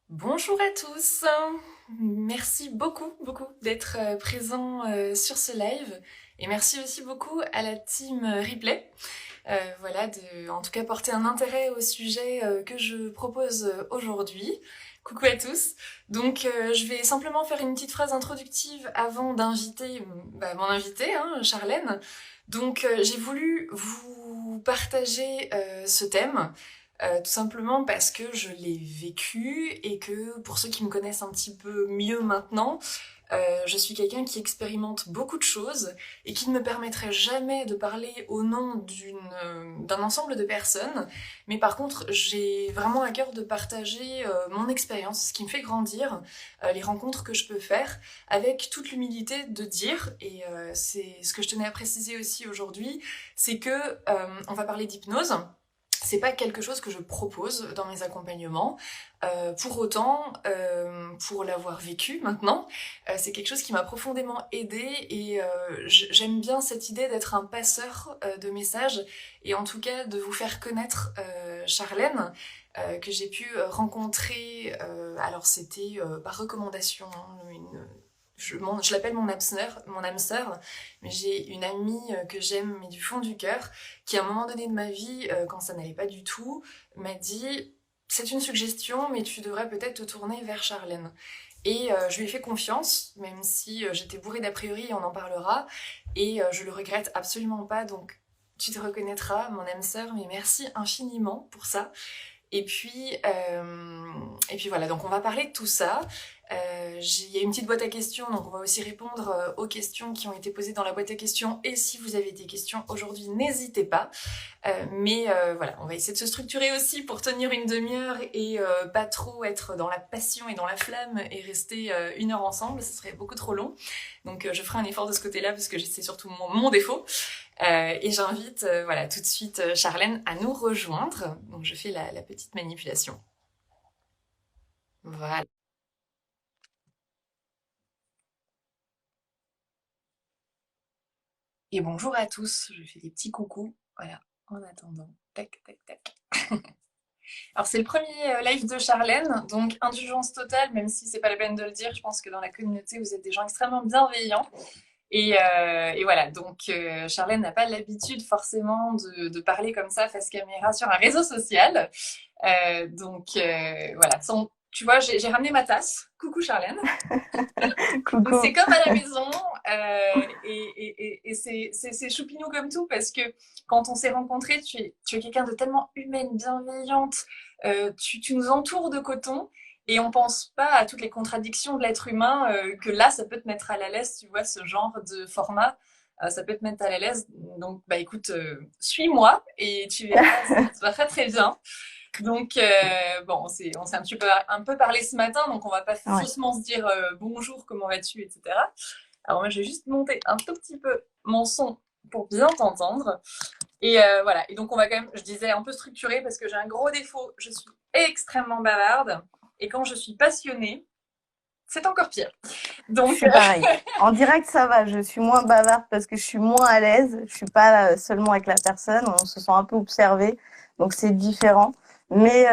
Bonjour à tous, merci beaucoup d'être présents sur ce live et merci aussi beaucoup à la team Replay, voilà, de en tout cas porter un intérêt au sujet que je propose aujourd'hui. Coucou à tous. Donc je vais simplement faire une petite phrase introductive avant d'inviter mon invité, hein, Charlène. Donc j'ai voulu vous partager ce thème. Tout simplement parce que je l'ai vécu et que pour ceux qui me connaissent un petit peu mieux maintenant, je suis quelqu'un qui expérimente beaucoup de choses et qui ne me permettrait jamais de parler au nom d'un ensemble de personnes. Mais par contre, j'ai vraiment à cœur de partager mon expérience, ce qui me fait grandir, les rencontres que je peux faire, avec toute l'humilité de dire, et c'est ce que je tenais à préciser aussi aujourd'hui, c'est que on va parler d'hypnose. C'est pas quelque chose que je propose dans mes accompagnements. Pour autant, pour l'avoir vécu maintenant, c'est quelque chose qui m'a profondément aidée et j'aime bien cette idée d'être un passeur de messages et en tout cas de vous faire connaître Charlène, que j'ai pu rencontrer. Alors c'était par recommandation, hein, je l'appelle mon âme sœur, mais j'ai une amie que j'aime mais du fond du cœur, qui à un moment donné de ma vie, quand ça n'allait pas du tout, m'a dit c'est une suggestion, mais tu devrais peut-être te tourner vers Charlène. Et je lui ai fait confiance, même si j'étais bourrée d'a priori, et on en parlera, et je le regrette absolument pas, donc tu te reconnaîtras, mon âme sœur, mais merci infiniment pour ça. Et puis voilà, donc on va parler de tout ça. Il y a une petite boîte à questions, donc on va aussi répondre aux questions qui ont été posées dans la boîte à questions. Et si vous avez des questions aujourd'hui, n'hésitez pas. Mais voilà, on va essayer de se structurer aussi pour tenir une demi-heure et pas trop être dans la passion et dans la flamme et rester 1 heure ensemble, ce serait beaucoup trop long. Donc je ferai un effort de ce côté-là parce que c'est surtout mon défaut. Et j'invite voilà, tout de suite Charlène à nous rejoindre. Donc je fais la petite manipulation. Voilà. Et bonjour à tous, je fais des petits coucous. Voilà, en attendant. Tac, tac, tac. Alors c'est le premier live de Charlène, donc indulgence totale, même si c'est pas la peine de le dire, je pense que dans la communauté vous êtes des gens extrêmement bienveillants. Et voilà, donc Charlène n'a pas l'habitude forcément de parler comme ça face caméra sur un réseau social. Donc voilà, tu vois, j'ai ramené ma tasse. Coucou Charlène. Donc Coucou. c'est comme à la maison et c'est choupinou comme tout parce que quand on s'est rencontrés, tu es quelqu'un de tellement humaine, bienveillante, tu nous entoures de coton et on pense pas à toutes les contradictions de l'être humain que là ça peut te mettre à l'aise, tu vois, ce genre de format. Ça peut te mettre à l'aise. Donc, bah écoute, suis-moi et tu verras, ça va très très bien. Donc, bon, on s'est un peu parlé ce matin, donc on va pas Ouais. faussement se dire bonjour, comment vas-tu, etc. Alors, moi, je vais juste monter un tout petit peu mon son pour bien t'entendre. Et voilà. Et donc, on va quand même, je disais, un peu structuré parce que j'ai un gros défaut. Je suis extrêmement bavarde. Et quand je suis passionnée, c'est encore pire. Je Donc, suis pareil. En direct, ça va. Je suis moins bavarde parce que je suis moins à l'aise. Je suis pas seulement avec la personne. On se sent un peu observé. Donc, c'est différent. Mais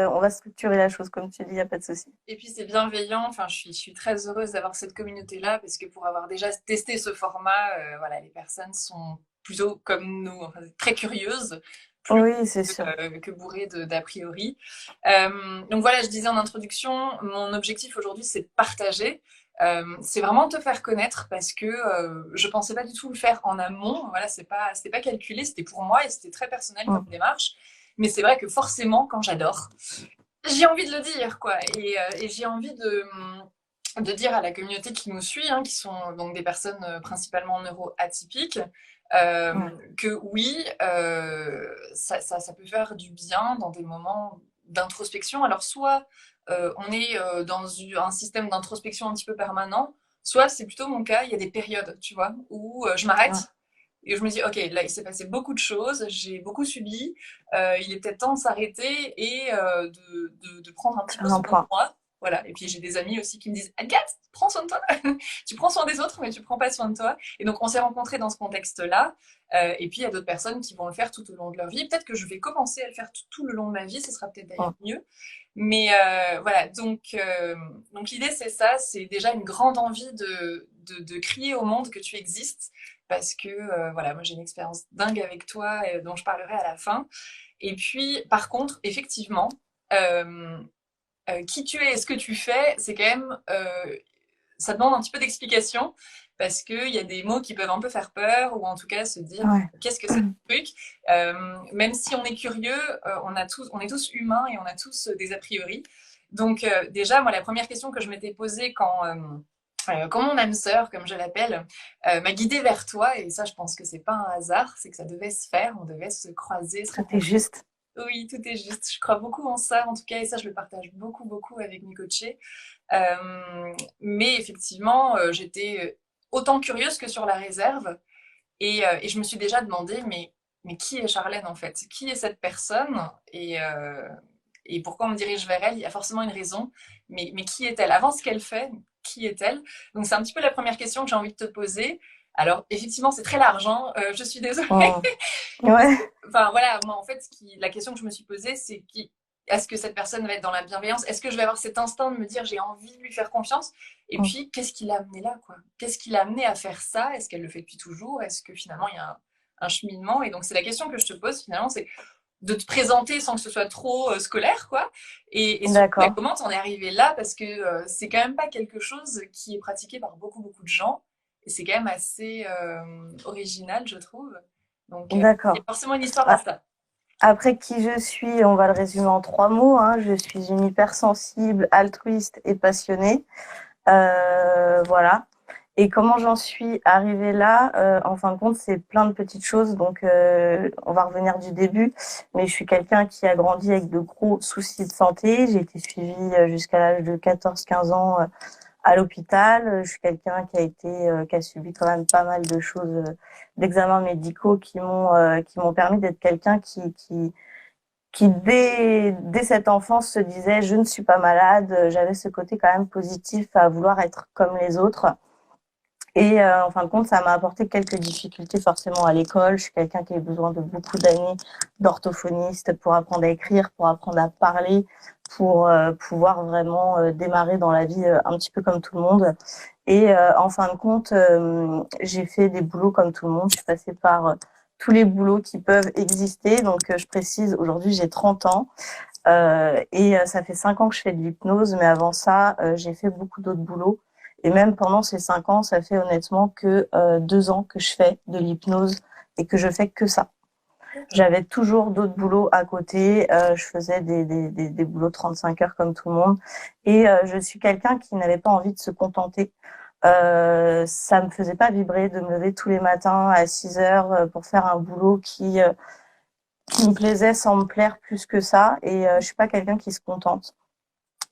on va structurer la chose, comme tu dis, il n'y a pas de souci. et puis c'est bienveillant. Enfin, je suis très heureuse d'avoir cette communauté-là parce que pour avoir déjà testé ce format, voilà, les personnes sont plutôt comme nous, enfin, très curieuses, plus Oui, c'est sûr. que bourrées d'a priori. Donc voilà, je disais en introduction, mon objectif aujourd'hui, c'est de partager. C'est vraiment te faire connaître parce que je pensais pas du tout le faire en amont. Voilà, c'était pas calculé, c'était pour moi et c'était très personnel comme Mm. démarche. Mais c'est vrai que forcément, quand j'adore, j'ai envie de le dire, quoi. Et j'ai envie de dire à la communauté qui nous suit, hein, qui sont donc des personnes principalement neuroatypiques, Ouais. que oui, ça peut faire du bien dans des moments d'introspection. Alors, soit on est dans un système d'introspection un petit peu permanent, soit c'est plutôt mon cas, il y a des périodes, tu vois, où je Ouais. m'arrête et je me dis, ok, là, il s'est passé beaucoup de choses, j'ai beaucoup subi, il est peut-être temps de s'arrêter et de prendre un petit peu Faire un soin de point. moi. Voilà. Et puis j'ai des amis aussi qui me disent Agathe, prends soin de toi. Tu prends soin des autres, mais tu prends pas soin de toi. Et donc on s'est rencontrés dans ce contexte-là. Et puis il y a d'autres personnes qui vont le faire tout au long de leur vie. Peut-être que je vais commencer à le faire tout le long de ma vie. Ce sera peut-être d'ailleurs mieux. Mais voilà. Donc l'idée c'est ça. C'est déjà une grande envie de crier au monde que tu existes. Parce que voilà, moi j'ai une expérience dingue avec toi dont je parlerai à la fin. Et puis, par contre, effectivement, euh, qui tu es et ce que tu fais, c'est quand même, ça demande un petit peu d'explication parce qu'il y a des mots qui peuvent un peu faire peur ou en tout cas se dire qu'est-ce que c'est ce truc. Même si on est curieux, on est tous humains et on a tous des a priori. Donc déjà, moi, la première question que je m'étais posée quand mon âme sœur, comme je l'appelle, m'a guidée vers toi, et ça, je pense que c'est pas un hasard, c'est que ça devait se faire, on devait se croiser, se rencontrer. Tout est juste. Oui, tout est juste. Je crois beaucoup en ça, en tout cas, et ça, je le partage beaucoup, beaucoup avec mes coachés. Mais effectivement, j'étais autant curieuse que sur la réserve, et je me suis déjà demandé, mais qui est Charlène en fait? Qui est cette personne? Et pourquoi on me dirige vers elle? Il y a forcément une raison, mais qui est-elle? Avant ce qu'elle fait, qui est-elle? Donc c'est un petit peu la première question que j'ai envie de te poser. Alors effectivement, c'est très large, hein, je suis désolée. Ouais. Enfin voilà, moi en fait, la question que je me suis posée, c'est est-ce que cette personne va être dans la bienveillance? Est-ce que je vais avoir cet instinct de me dire j'ai envie de lui faire confiance? Et puis, qu'est-ce qui l'a amené là, quoi? Qu'est-ce qui l'a amené à faire ça? Est-ce qu'elle le fait depuis toujours? Est-ce que finalement il y a un cheminement? Et donc c'est la question que je te pose finalement, c'est de te présenter sans que ce soit trop scolaire, quoi. Et surtout, comment t'en es arrivé là? Parce que c'est quand même pas quelque chose qui est pratiqué par beaucoup, beaucoup de gens. Et c'est quand même assez original, je trouve. Donc, il y a forcément une histoire à ça. Après, qui je suis, on va le résumer en 3 mots. Hein. Je suis une hypersensible, altruiste et passionnée. Voilà. Et comment j'en suis arrivée là, en fin de compte, c'est plein de petites choses. Donc, on va revenir du début. Mais je suis quelqu'un qui a grandi avec de gros soucis de santé. J'ai été suivie jusqu'à l'âge de 14-15 ans à l'hôpital. Je suis quelqu'un qui a subi quand même pas mal de choses, d'examens médicaux qui m'ont permis d'être quelqu'un qui dès cette enfance se disait je ne suis pas malade. J'avais ce côté quand même positif à vouloir être comme les autres. Et en fin de compte, ça m'a apporté quelques difficultés forcément à l'école. Je suis quelqu'un qui a eu besoin de beaucoup d'années d'orthophoniste pour apprendre à écrire, pour apprendre à parler, pour pouvoir vraiment démarrer dans la vie un petit peu comme tout le monde. Et en fin de compte, j'ai fait des boulots comme tout le monde. Je suis passée par tous les boulots qui peuvent exister. Donc, je précise, aujourd'hui, j'ai 30 ans. Et ça fait 5 ans que je fais de l'hypnose. Mais avant ça, j'ai fait beaucoup d'autres boulots. Et même pendant ces 5 ans, ça fait honnêtement que 2 ans que je fais de l'hypnose et que je fais que ça. J'avais toujours d'autres boulots à côté. Je faisais des boulots de 35 heures comme tout le monde. Et je suis quelqu'un qui n'avait pas envie de se contenter. Ça me faisait pas vibrer de me lever tous les matins à 6 heures pour faire un boulot qui me plaisait sans me plaire plus que ça. Et je suis pas quelqu'un qui se contente.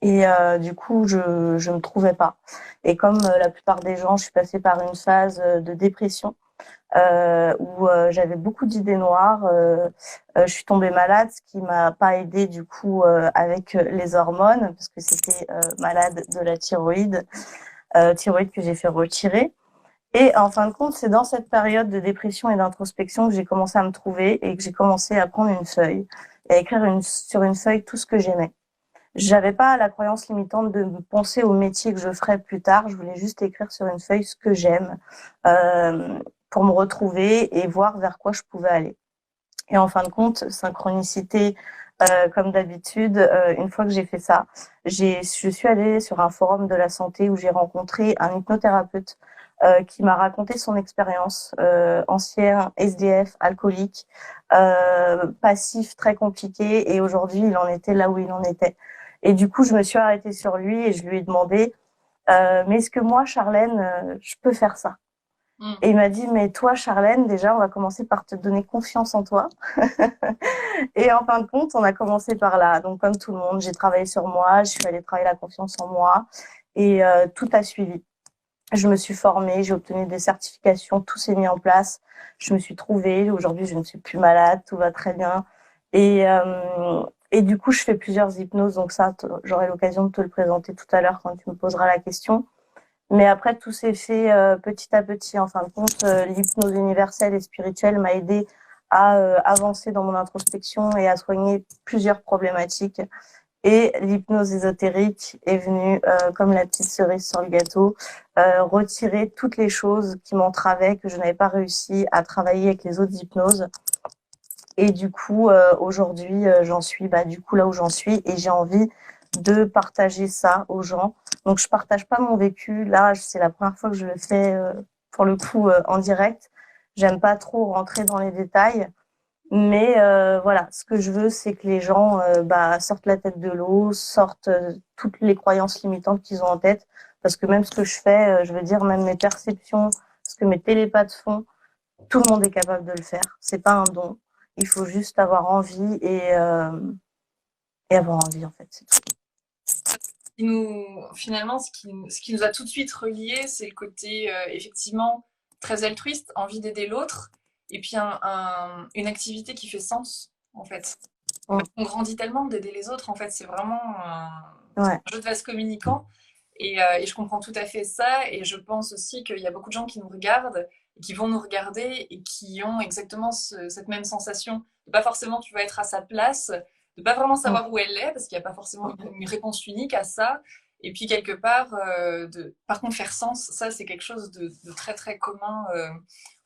Et du coup, je me trouvais pas. Et comme la plupart des gens, je suis passée par une phase de dépression où j'avais beaucoup d'idées noires. Je suis tombée malade, ce qui m'a pas aidée du coup avec les hormones, parce que c'était malade de la thyroïde que j'ai fait retirer. Et en fin de compte, c'est dans cette période de dépression et d'introspection que j'ai commencé à me trouver et que j'ai commencé à prendre une feuille et à écrire sur une feuille tout ce que j'aimais. J'avais pas la croyance limitante de penser au métier que je ferais plus tard. Je voulais juste écrire sur une feuille ce que j'aime pour me retrouver et voir vers quoi je pouvais aller. Et en fin de compte, synchronicité, comme d'habitude, une fois que j'ai fait ça, je suis allée sur un forum de la santé où j'ai rencontré un hypnothérapeute qui m'a raconté son expérience, ancien SDF, alcoolique, passif, très compliqué, et aujourd'hui, il en était là où il en était. Et du coup, je me suis arrêtée sur lui et je lui ai demandé mais est-ce que moi, Charlène, je peux faire ça? Et il m'a dit, mais toi, Charlène, déjà, on va commencer par te donner confiance en toi. Et en fin de compte, on a commencé par là. Donc, comme tout le monde, j'ai travaillé sur moi, je suis allée travailler la confiance en moi et tout a suivi. Je me suis formée, j'ai obtenu des certifications, tout s'est mis en place. Je me suis trouvée. Aujourd'hui, je ne suis plus malade, tout va très bien. Et Et du coup, je fais plusieurs hypnoses, donc ça, j'aurai l'occasion de te le présenter tout à l'heure quand tu me poseras la question. Mais après, tout s'est fait petit à petit. En fin de compte, l'hypnose universelle et spirituelle m'a aidé à avancer dans mon introspection et à soigner plusieurs problématiques. Et l'hypnose ésotérique est venue, comme la petite cerise sur le gâteau, retirer toutes les choses qui m'entravaient, que je n'avais pas réussi à travailler avec les autres hypnoses. Et du coup, aujourd'hui, j'en suis du coup là où j'en suis et j'ai envie de partager ça aux gens. Donc, je partage pas mon vécu. Là, c'est la première fois que je le fais, pour le coup, en direct. J'aime pas trop rentrer dans les détails. Mais voilà, ce que je veux, c'est que les gens sortent la tête de l'eau, sortent toutes les croyances limitantes qu'ils ont en tête. Parce que même ce que je fais, je veux dire, même mes perceptions, ce que mes télépathes font, tout le monde est capable de le faire. C'est pas un don. Il faut juste avoir envie et avoir envie, en fait. C'est tout. Finalement, ce qui nous a tout de suite reliés, c'est le côté effectivement très altruiste, envie d'aider l'autre, et puis une activité qui fait sens, en fait. On grandit tellement d'aider les autres, en fait, c'est vraiment un jeu de vase communicant. Et je comprends tout à fait ça, et je pense aussi qu'il y a beaucoup de gens qui nous regardent, et qui vont nous regarder, et qui ont exactement cette même sensation. Pas forcément, tu vas être à sa place, de pas vraiment savoir où elle est, parce qu'il n'y a pas forcément une réponse unique à ça. Et puis quelque part, par contre, faire sens, ça c'est quelque chose de très très commun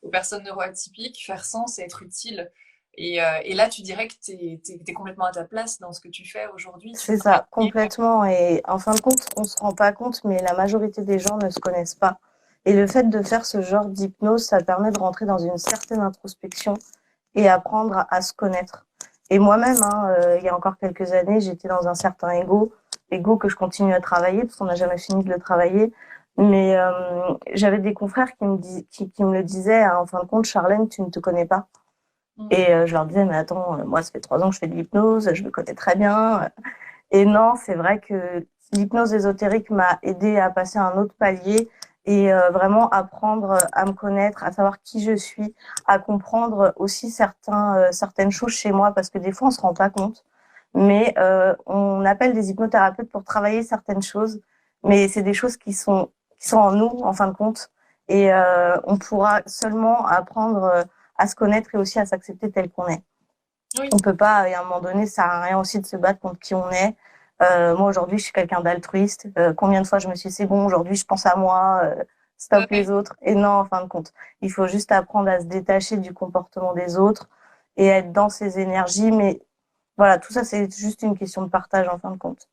aux personnes neuroatypiques. Faire sens et être utile. Et là, tu dirais que tu es complètement à ta place dans ce que tu fais aujourd'hui. C'est ça, complètement. Et en fin de compte, on se rend pas compte, mais la majorité des gens ne se connaissent pas. Et le fait de faire ce genre d'hypnose, ça permet de rentrer dans une certaine introspection et apprendre à se connaître. Et moi-même, il y a encore quelques années, j'étais dans un certain ego que je continue à travailler parce qu'on n'a jamais fini de le travailler. Mais j'avais des confrères qui me le disaient, hein, en fin de compte, Charlène, tu ne te connais pas. Et je leur disais, mais attends, moi, ça fait 3 ans que je fais de l'hypnose, je me connais très bien. Et non, c'est vrai que l'hypnose ésotérique m'a aidé à passer à un autre palier et vraiment apprendre à me connaître, à savoir qui je suis, à comprendre aussi certaines choses chez moi, parce que des fois, on se rend pas compte. Mais on appelle des hypnothérapeutes pour travailler certaines choses, mais c'est des choses qui sont en nous, en fin de compte. Et on pourra seulement apprendre à se connaître et aussi à s'accepter tel qu'on est. Oui. On peut pas, et à un moment donné, ça sert à rien aussi de se battre contre qui on est. Moi, aujourd'hui, je suis quelqu'un d'altruiste. Combien de fois je me suis dit, c'est bon, aujourd'hui, je pense à moi, stop les autres. Et non, en fin de compte, il faut juste apprendre à se détacher du comportement des autres et être dans ses énergies. Mais voilà, tout ça, c'est juste une question de partage, en fin de compte.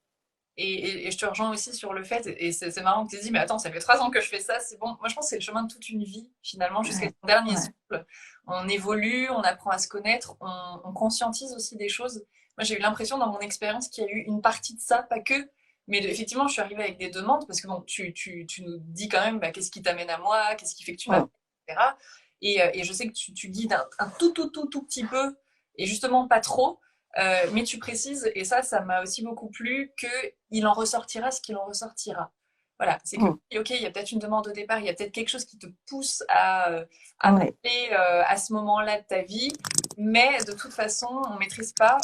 Et je te rejoins aussi sur le fait, et c'est marrant que tu aies dit, mais attends, ça fait 3 ans que je fais ça, c'est bon. Moi, je pense que c'est le chemin de toute une vie, finalement, jusqu'à ton dernier souffle. On évolue, on apprend à se connaître, on conscientise aussi des choses. Moi, j'ai eu l'impression dans mon expérience qu'il y a eu une partie de ça, pas que, mais effectivement, je suis arrivée avec des demandes, parce que bon, tu nous dis quand même, qu'est-ce qui t'amène à moi, qu'est-ce qui fait que tu m'appelles, etc. Et je sais que tu guides un tout petit peu, et justement pas trop. Mais tu précises, et ça m'a aussi beaucoup plu, qu'il en ressortira ce qu'il en ressortira. Voilà, c'est que, ok, il y a peut-être une demande au départ, il y a peut-être quelque chose qui te pousse à monter à ce moment-là de ta vie, mais de toute façon, on ne maîtrise pas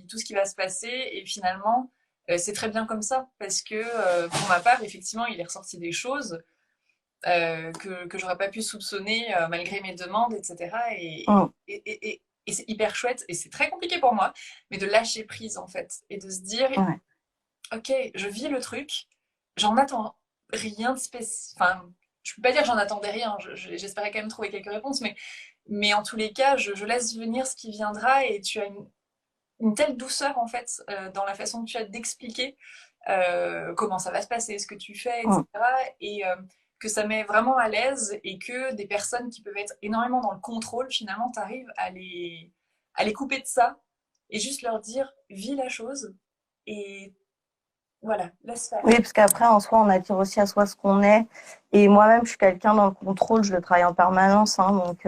tout ce qui va se passer, et finalement, c'est très bien comme ça, parce que pour ma part, effectivement, il est ressorti des choses que j'aurais pas pu soupçonner malgré mes demandes, etc. Et c'est hyper chouette, et c'est très compliqué pour moi, mais de lâcher prise en fait, et de se dire, ok, je vis le truc, j'en attends rien de spécial. Enfin, je peux pas dire que j'en attendais rien, j'espérais quand même trouver quelques réponses, mais en tous les cas, je laisse venir ce qui viendra, et tu as une telle douceur en fait dans la façon que tu as d'expliquer comment ça va se passer, ce que tu fais, etc. Et que ça met vraiment à l'aise, et que des personnes qui peuvent être énormément dans le contrôle, finalement, tu arrives à les couper de ça et juste leur dire, vis la chose et voilà, laisse faire. Oui, parce qu'après, en soi, on attire aussi à soi ce qu'on est. Et moi-même, je suis quelqu'un dans le contrôle, je le travaille en permanence. Donc,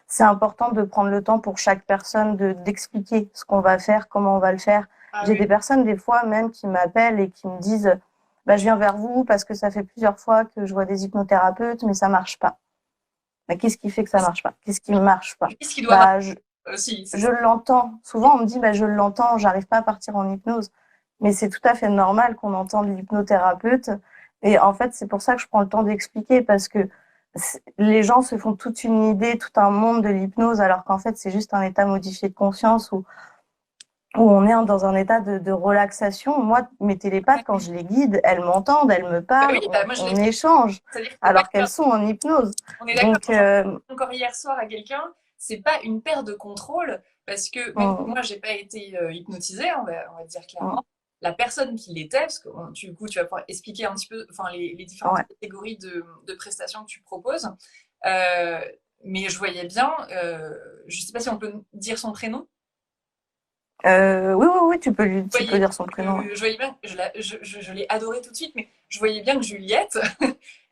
c'est important de prendre le temps pour chaque personne d'expliquer ce qu'on va faire, comment on va le faire. J'ai des personnes, des fois, même, qui m'appellent et qui me disent, je viens vers vous parce que ça fait plusieurs fois que je vois des hypnothérapeutes, mais ça marche pas. Qu'est-ce qui fait que ça marche pas? Qu'est-ce qui marche pas? Qu'est-ce qui doit Si, c'est Je ça. l'entends. Souvent, on me dit, bah, je l'entends, j'arrive pas à partir en hypnose. Mais c'est tout à fait normal qu'on entende l'hypnothérapeute. Et en fait, c'est pour ça que je prends le temps d'expliquer parce que les gens se font toute une idée, tout un monde de l'hypnose, alors qu'en fait, c'est juste un état modifié de conscience où on est dans un état de relaxation. Moi, mes télépathes, quand je les guide, elles m'entendent, elles me Bah parlent, oui, bah moi je l'ai on fait. échange, C'est-à-dire que ouais, alors qu'elles sont en hypnose. on est d'accord. Donc, J'en parlais encore hier soir à quelqu'un. C'est pas une perte de contrôle parce que même si on, moi j'ai pas été hypnotisée, on va dire on- clairement, la personne qui l'était, parce que du coup tu vas pouvoir expliquer un petit peu, enfin les différentes ouais. catégories de prestations que tu proposes. Euh, mais je voyais bien, je sais pas si on peut dire son prénom. Oui, oui, oui, tu peux Voyez, dire son prénom. Ouais. je voyais bien, je l'ai adorée tout de suite, mais je voyais bien que Juliette,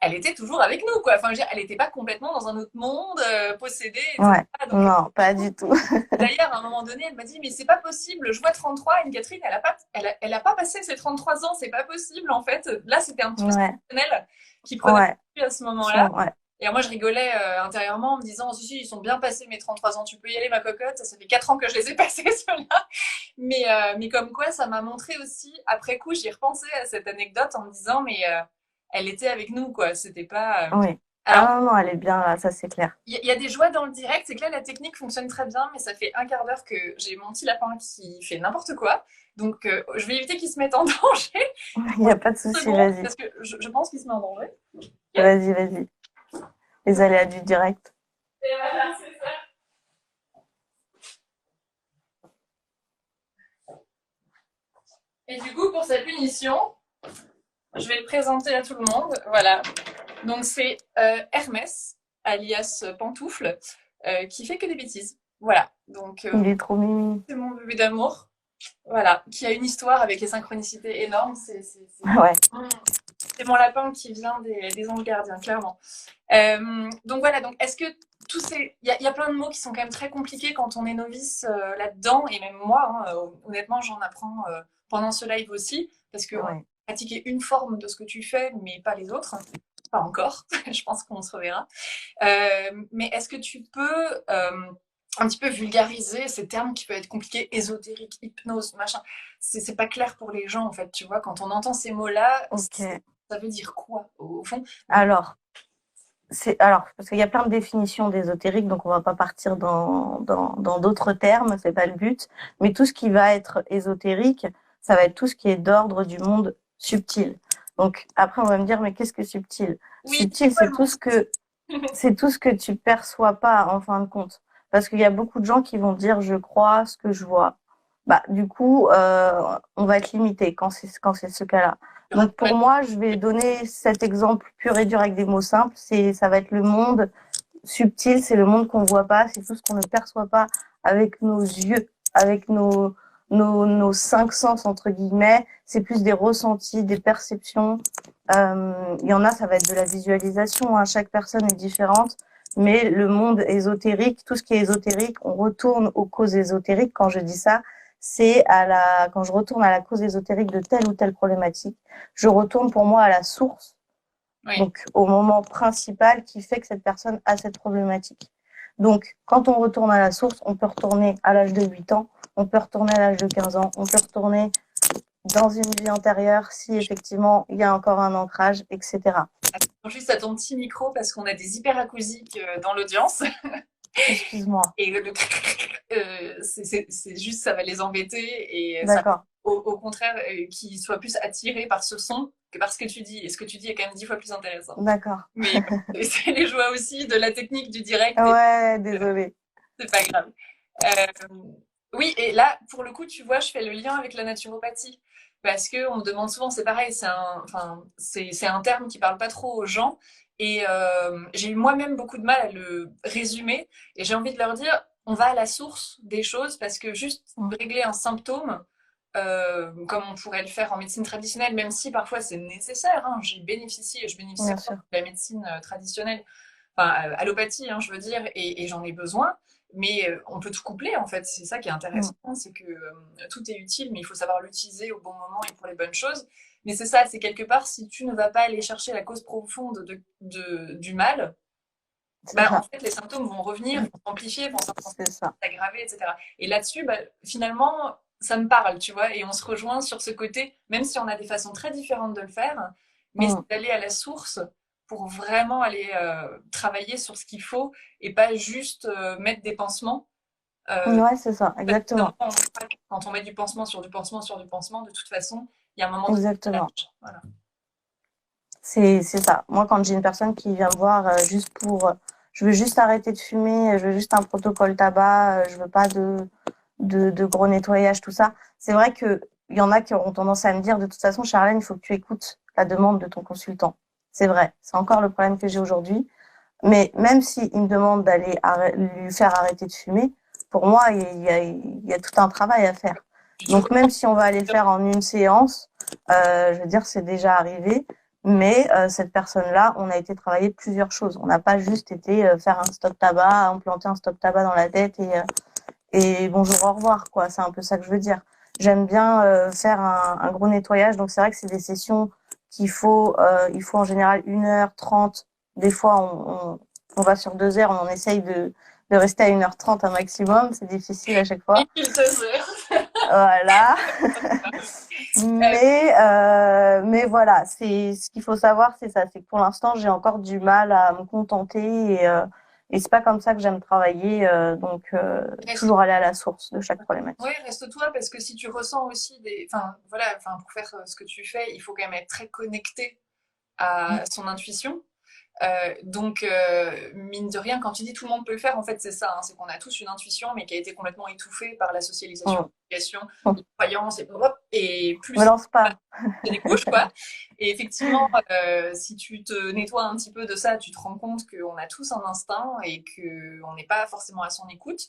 elle était toujours avec nous, quoi. Enfin, je veux dire, elle n'était pas complètement dans un autre monde, possédée, Ouais. etc. Donc, Non, pas du tout. d'ailleurs, à un moment donné, elle m'a dit, mais c'est pas possible, je vois 33, Anne-Catherine, elle a pas passé ses 33 ans, c'est pas possible, en fait. Là, c'était un petit peu Ouais, personnel qui prenait ouais, à ce moment-là. ouais, Et moi, je rigolais intérieurement en me disant, si, si, ils sont bien passés mes 33 ans, tu peux y aller, ma cocotte, ça fait 4 ans que je les ai passés, ceux-là. Mais comme quoi, ça m'a montré aussi, après coup, j'y repensé à cette anecdote en me disant, mais elle était avec nous, quoi. C'était pas. oui. Alors, Ah non, non, elle est bien là, ça c'est clair. il y a des joies dans le direct, c'est que là, la technique fonctionne très bien, mais ça fait un quart d'heure que j'ai mon petit lapin qui fait n'importe quoi. Donc, je vais éviter qu'il se mette en danger. Il n'y a pas de souci, Seconde, vas-y. parce que je pense qu'il se met en danger. Vas-y, vas-y. Les aléas du direct. Et voilà, c'est ça. Et du coup, pour sa punition, je vais le présenter à tout le monde. Voilà. Donc, c'est Hermès, alias Pantoufle, qui fait que des bêtises. Voilà. Donc, Il est trop mimi. c'est mon bébé d'amour. Voilà. Qui a une histoire avec les synchronicités énormes. Ouais, C'est mon lapin qui vient des anges gardiens, clairement. Donc voilà, donc est-ce que tous ces... Il y a plein de mots qui sont quand même très compliqués quand on est novice là-dedans, et même moi, hein, honnêtement, j'en apprends pendant ce live aussi, parce qu'on va ouais. pratiquer une forme de ce que tu fais, mais pas les autres. Pas encore, je pense qu'on se reverra. Mais est-ce que tu peux un petit peu vulgariser ces termes qui peuvent être compliqués, ésotérique, hypnose, machin. C'est pas clair pour les gens, en fait, tu vois, quand on entend ces mots-là, Ok. ça veut dire quoi, au fond? Alors, alors parce qu'il y a plein de définitions d'ésotérique, donc on va pas partir dans d'autres termes, c'est pas le but. Mais tout ce qui va être ésotérique, ça va être tout ce qui est d'ordre du monde subtil. Donc après, on va me dire, mais qu'est-ce que subtil? Oui, c'est Subtil, quoi le monde? c'est tout ce que tu perçois pas en fin de compte. Parce qu'il y a beaucoup de gens qui vont dire, je crois ce que je vois. Bah, du coup, on va être limité quand c'est ce cas-là. Donc pour moi, je vais donner cet exemple pur et dur avec des mots simples. Ça va être le monde subtil, c'est le monde qu'on voit pas, c'est tout ce qu'on ne perçoit pas avec nos yeux, avec nos cinq sens entre guillemets. C'est plus des ressentis, des perceptions. Il y en a, ça va être de la visualisation. Hein. Chaque personne est différente. Mais le monde ésotérique, tout ce qui est ésotérique, on retourne aux causes ésotériques. Quand je dis ça, quand je retourne à la cause ésotérique de telle ou telle problématique, je retourne pour moi à la source, Oui. donc au moment principal qui fait que cette personne a cette problématique. Donc, quand on retourne à la source, on peut retourner à l'âge de 8 ans, on peut retourner à l'âge de 15 ans, on peut retourner dans une vie antérieure si effectivement il y a encore un ancrage, etc. Attends juste à ton petit micro parce qu'on a des hyperacousiques dans l'audience Excuse-moi. et c'est juste ça va les embêter et ça D'accord. au contraire qu'ils soient plus attirés par ce son que par ce que tu dis et ce que tu dis est quand même 10 fois plus intéressant. D'accord. Mais c'est les joies aussi de la technique du direct et Ouais, désolée. c'est pas grave. Euh, oui, et là, pour le coup, tu vois, je fais le lien avec la naturopathie. Parce que on me demande souvent, c'est pareil, c'est un terme qui parle pas trop aux gens. Et j'ai eu moi-même beaucoup de mal à le résumer. Et j'ai envie de leur dire, on va à la source des choses parce que juste Mm. régler un symptôme, comme on pourrait le faire en médecine traditionnelle, même si parfois c'est nécessaire, hein, j'ai bénéficié, et je bénéficie Bien encore sûr. de la médecine traditionnelle, enfin allopathie, hein, je veux dire, et j'en ai besoin. Mais on peut tout coupler en fait, c'est ça qui est intéressant, Mm. c'est que tout est utile, mais il faut savoir l'utiliser au bon moment et pour les bonnes choses. Mais c'est ça, c'est quelque part, si tu ne vas pas aller chercher la cause profonde du mal, C'est bah, en ça, fait, les symptômes vont revenir, vont s'amplifier, vont c'est ça. s'aggraver, etc. Et là-dessus, bah, finalement, ça me parle, tu vois, et on se rejoint sur ce côté, même si on a des façons très différentes de le faire, mais c'est Mm. d'aller à la source pour vraiment aller travailler sur ce qu'il faut et pas juste mettre des pansements. Ouais, c'est ça, Parce qu'évidemment, exactement. quand on met du pansement sur du pansement sur du pansement, de toute façon, il y a un moment donné qui Exactement. lâche. Voilà. C'est ça. Moi, quand j'ai une personne qui vient me voir juste pour, je veux juste arrêter de fumer, je veux juste un protocole tabac, je veux pas de gros nettoyage, tout ça. C'est vrai que il y en a qui auront tendance à me dire, de toute façon, Charlène, il faut que tu écoutes la demande de ton consultant. C'est vrai. C'est encore le problème que j'ai aujourd'hui. Mais même s'il me demande d'aller lui faire arrêter de fumer, pour moi, il y a tout un travail à faire. Je Donc même si on va aller le faire en une séance, je veux dire, c'est déjà arrivé. Mais cette personne-là, on a été travailler plusieurs choses. On n'a pas juste été faire un stop tabac, implanter un stop tabac dans la tête et bonjour, au revoir, quoi. C'est un peu ça que je veux dire. J'aime bien faire un gros nettoyage. Donc c'est vrai que c'est des sessions il faut en général 1h30. Des fois, on va sur 2 heures, on essaye de rester à 1h30 un maximum. C'est difficile à chaque fois. il te sert. Voilà. Mais voilà, c'est ce qu'il faut savoir, c'est ça. C'est que pour l'instant, j'ai encore du mal à me contenter et c'est pas comme ça que j'aime travailler. Donc, Reste, toujours aller à la source de chaque ouais, problématique. reste-toi parce que si tu ressens aussi des. Enfin, voilà, enfin, pour faire ce que tu fais, il faut quand même être très connecté à son intuition. Donc, mine de rien, quand tu dis tout le monde peut le faire, en fait, c'est ça, hein, c'est qu'on a tous une intuition, mais qui a été complètement étouffée par la socialisation, Mm. l'éducation, Mm. les croyances, et, hop, et Me plus lance pas. c'est des couches, quoi. Et effectivement, si tu te nettoies un petit peu de ça, tu te rends compte qu'on a tous un instinct et qu'on n'est pas forcément à son écoute.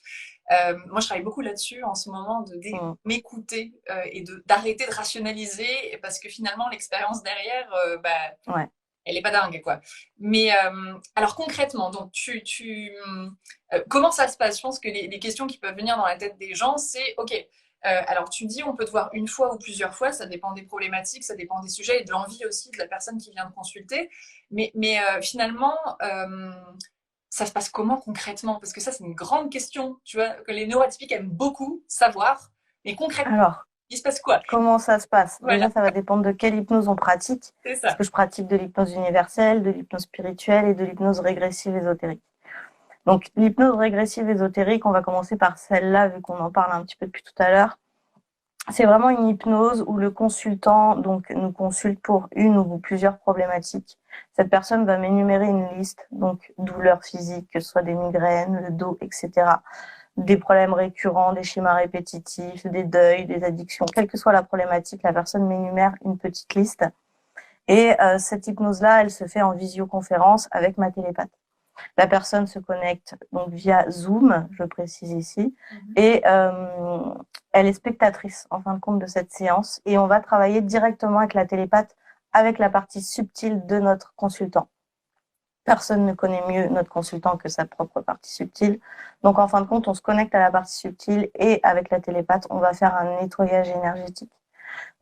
Moi, je travaille beaucoup là-dessus en ce moment, de Mm. m'écouter et d'arrêter de rationaliser, parce que finalement, l'expérience derrière, bah, Ouais. elle est pas dingue, quoi. Mais alors concrètement, donc comment ça se passe? Je pense que les questions qui peuvent venir dans la tête des gens, c'est ok. Alors tu dis on peut te voir une fois ou plusieurs fois, ça dépend des problématiques, ça dépend des sujets et de l'envie aussi de la personne qui vient te consulter. Mais finalement, ça se passe comment concrètement? Parce que ça c'est une grande question, tu vois, que les neuroatypiques aiment beaucoup savoir. Mais concrètement, Alors, il se passe quoi? comment ça se passe? Voilà, Déjà, ça va dépendre de quelle hypnose on pratique. c'est Parce ça. que je pratique de l'hypnose universelle, de l'hypnose spirituelle et de l'hypnose régressive ésotérique. Donc, l'hypnose régressive ésotérique, on va commencer par celle-là, vu qu'on en parle un petit peu depuis tout à l'heure. C'est vraiment une hypnose où le consultant donc nous consulte pour une ou plusieurs problématiques. Cette personne va m'énumérer une liste, donc douleurs physiques, que ce soit des migraines, le dos, etc., des problèmes récurrents, des schémas répétitifs, des deuils, des addictions, quelle que soit la problématique, la personne m'énumère une petite liste. Et cette hypnose-là, elle se fait en visioconférence avec ma télépathe. La personne se connecte donc via Zoom, je précise ici, Mhm. et elle est spectatrice en fin de compte de cette séance et on va travailler directement avec la télépathe, avec la partie subtile de notre consultant. Personne ne connaît mieux notre consultant que sa propre partie subtile. Donc en fin de compte, on se connecte à la partie subtile et avec la télépathe, on va faire un nettoyage énergétique.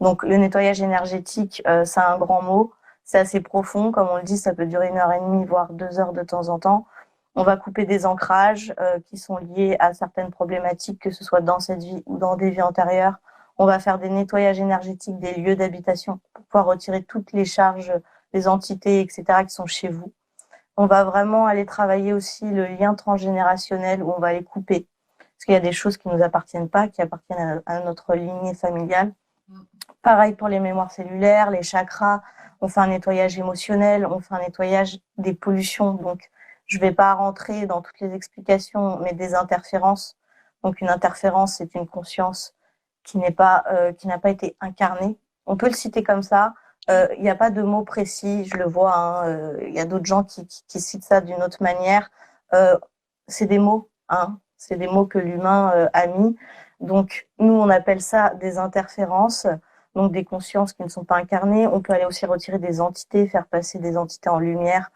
Donc le nettoyage énergétique, c'est un grand mot. C'est assez profond, comme on le dit, ça peut durer 1h30, voire 2 heures de temps en temps. On va couper des ancrages qui sont liés à certaines problématiques, que ce soit dans cette vie ou dans des vies antérieures. On va faire des nettoyages énergétiques des lieux d'habitation pour pouvoir retirer toutes les charges, les entités, etc., qui sont chez vous. On va vraiment aller travailler aussi le lien transgénérationnel où on va les couper. Parce qu'il y a des choses qui ne nous appartiennent pas, qui appartiennent à notre lignée familiale. Pareil pour les mémoires cellulaires, les chakras. On fait un nettoyage émotionnel, on fait un nettoyage des pollutions. Donc, je ne vais pas rentrer dans toutes les explications, mais des interférences. Donc, une interférence, c'est une conscience qui n'a pas été incarnée. On peut le citer comme ça. Il n'y a pas de mots précis, je le vois. Hein, y a d'autres gens qui citent ça d'une autre manière. Euh, c'est des mots, hein. C'est des mots que l'humain a mis. Donc, nous, on appelle ça des interférences, donc des consciences qui ne sont pas incarnées. On peut aller aussi retirer des entités, faire passer des entités en lumière,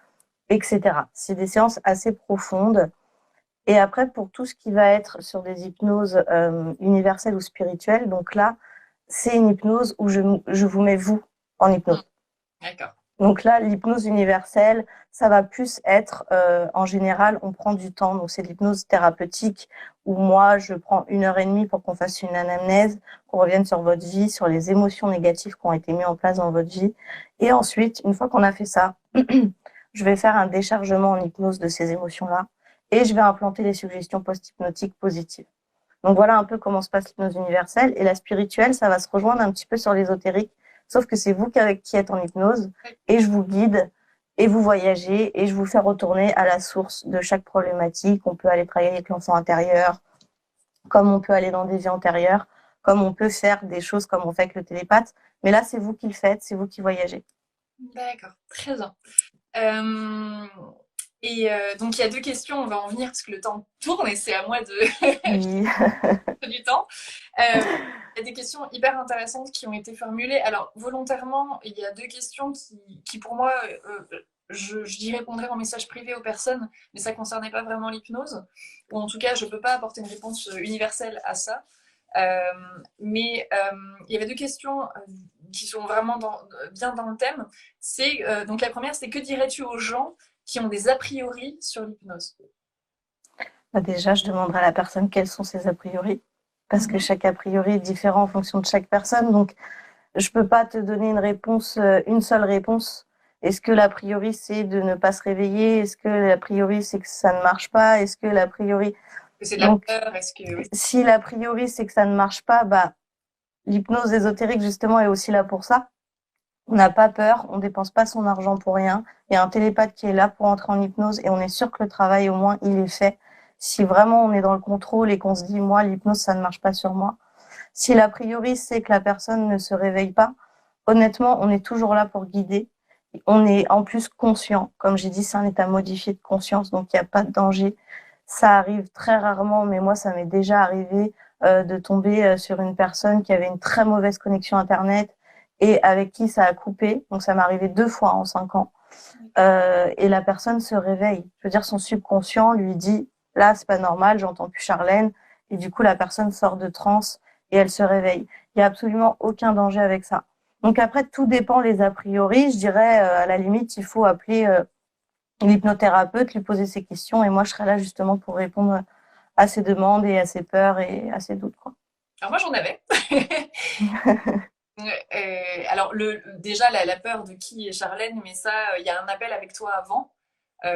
etc. C'est des séances assez profondes. Et après, pour tout ce qui va être sur des hypnoses universelles ou spirituelles, donc là, c'est une hypnose où je vous mets vous en Mm. hypnose. D'accord. Donc là, l'hypnose universelle, ça va plus être, en général, on prend du temps. Donc c'est l'hypnose thérapeutique où moi, je prends 1 heure et demie pour qu'on fasse une anamnèse, qu'on revienne sur votre vie, sur les émotions négatives qui ont été mises en place dans votre vie. Et ensuite, une fois qu'on a fait ça, je vais faire un déchargement en hypnose de ces émotions-là et je vais implanter les suggestions post-hypnotiques positives. Donc voilà un peu comment se passe l'hypnose universelle. Et la spirituelle, ça va se rejoindre un petit peu sur l'ésotérique, sauf que c'est vous qui êtes en hypnose et je vous guide et vous voyagez et je vous fais retourner à la source de chaque problématique. On peut aller travailler avec l'enfant intérieur, comme on peut aller dans des vies antérieures, comme on peut faire des choses comme on fait avec le télépathe. Mais là, c'est vous qui le faites, c'est vous qui voyagez. D'accord, très bien. Donc il y a deux questions, on va en venir parce que le temps tourne et c'est à moi de Oui. du temps. Il y a des questions hyper intéressantes qui ont été formulées. Alors volontairement, il y a deux questions qui pour moi, j'y répondrai en message privé aux personnes, mais ça ne concernait pas vraiment l'hypnose. Ou en tout cas, je ne peux pas apporter une réponse universelle à ça. Euh, mais il y avait deux questions qui sont vraiment bien dans le thème. Donc la première, c'est que dirais-tu aux gens qui ont des a priori sur l'hypnose? Bah déjà, je demanderai à la personne quels sont ses a priori, parce que chaque a priori est différent en fonction de chaque personne. Donc, je peux pas te donner une seule réponse. Est-ce que l'a priori c'est de ne pas se réveiller? Est-ce que l'a priori c'est que ça ne marche pas? Est-ce que l'a priori Que c'est de la donc peur? Est-ce que oui. si l'a priori c'est que ça ne marche pas, bah l'hypnose ésotérique justement est aussi là pour ça. On n'a pas peur, on dépense pas son argent pour rien. Il y a un télépathe qui est là pour entrer en hypnose et on est sûr que le travail au moins il est fait. Si vraiment on est dans le contrôle et qu'on se dit moi l'hypnose ça ne marche pas sur moi. Si l'a priori c'est que la personne ne se réveille pas, honnêtement, on est toujours là pour guider. On est en plus conscient. Comme j'ai dit, c'est un état modifié de conscience, donc il n'y a pas de danger. Ça arrive très rarement, mais moi, ça m'est déjà arrivé de tomber sur une personne qui avait une très mauvaise connexion Internet et avec qui ça a coupé. Donc ça m'est arrivé 2 fois en 5 ans. Et la personne se réveille. Je veux dire, son subconscient lui dit, là, c'est pas normal, j'entends plus Charlène. Et du coup, la personne sort de transe et elle se réveille. Il n'y a absolument aucun danger avec ça. Donc après, tout dépend les a priori. Je dirais, à la limite, il faut appeler l'hypnothérapeute, lui poser ses questions, et moi, je serai là justement pour répondre à ses demandes et à ses peurs et à ses doutes, quoi. Alors moi j'en avais. Alors déjà la peur de qui est Charlène, mais ça, il y a un appel avec toi avant.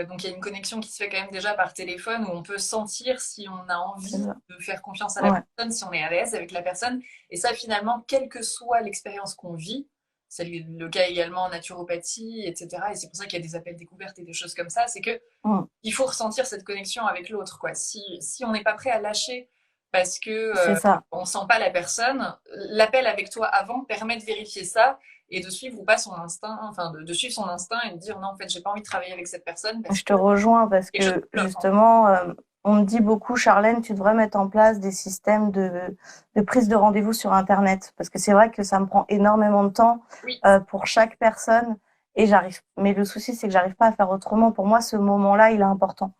Donc il y a une connexion qui se fait quand même déjà par téléphone où on peut sentir si on a envie de faire confiance à la Ouais. personne, si on est à l'aise avec la personne. Et ça finalement, quelle que soit l'expérience qu'on vit, c'est le cas également en naturopathie, etc. Et c'est pour ça qu'il y a des appels découvertes et des choses comme ça, c'est que Mm. il faut ressentir cette connexion avec l'autre, quoi. Si on n'est pas prêt à lâcher parce que C'est ça. on sent pas la personne, l'appel avec toi avant permet de vérifier ça et de suivre ou pas son instinct, enfin de suivre son instinct et de dire non, en fait, j'ai pas envie de travailler avec cette personne parce Je te que rejoins parce quelque chose que bloque. justement, on me dit beaucoup, Charlène, tu devrais mettre en place des systèmes de prise de rendez-vous sur Internet. Parce que c'est vrai que ça me prend énormément de temps Oui, pour chaque personne. Et j'arrive. Mais le souci, c'est que j'arrive pas à faire autrement. Pour moi, ce moment-là, il est important.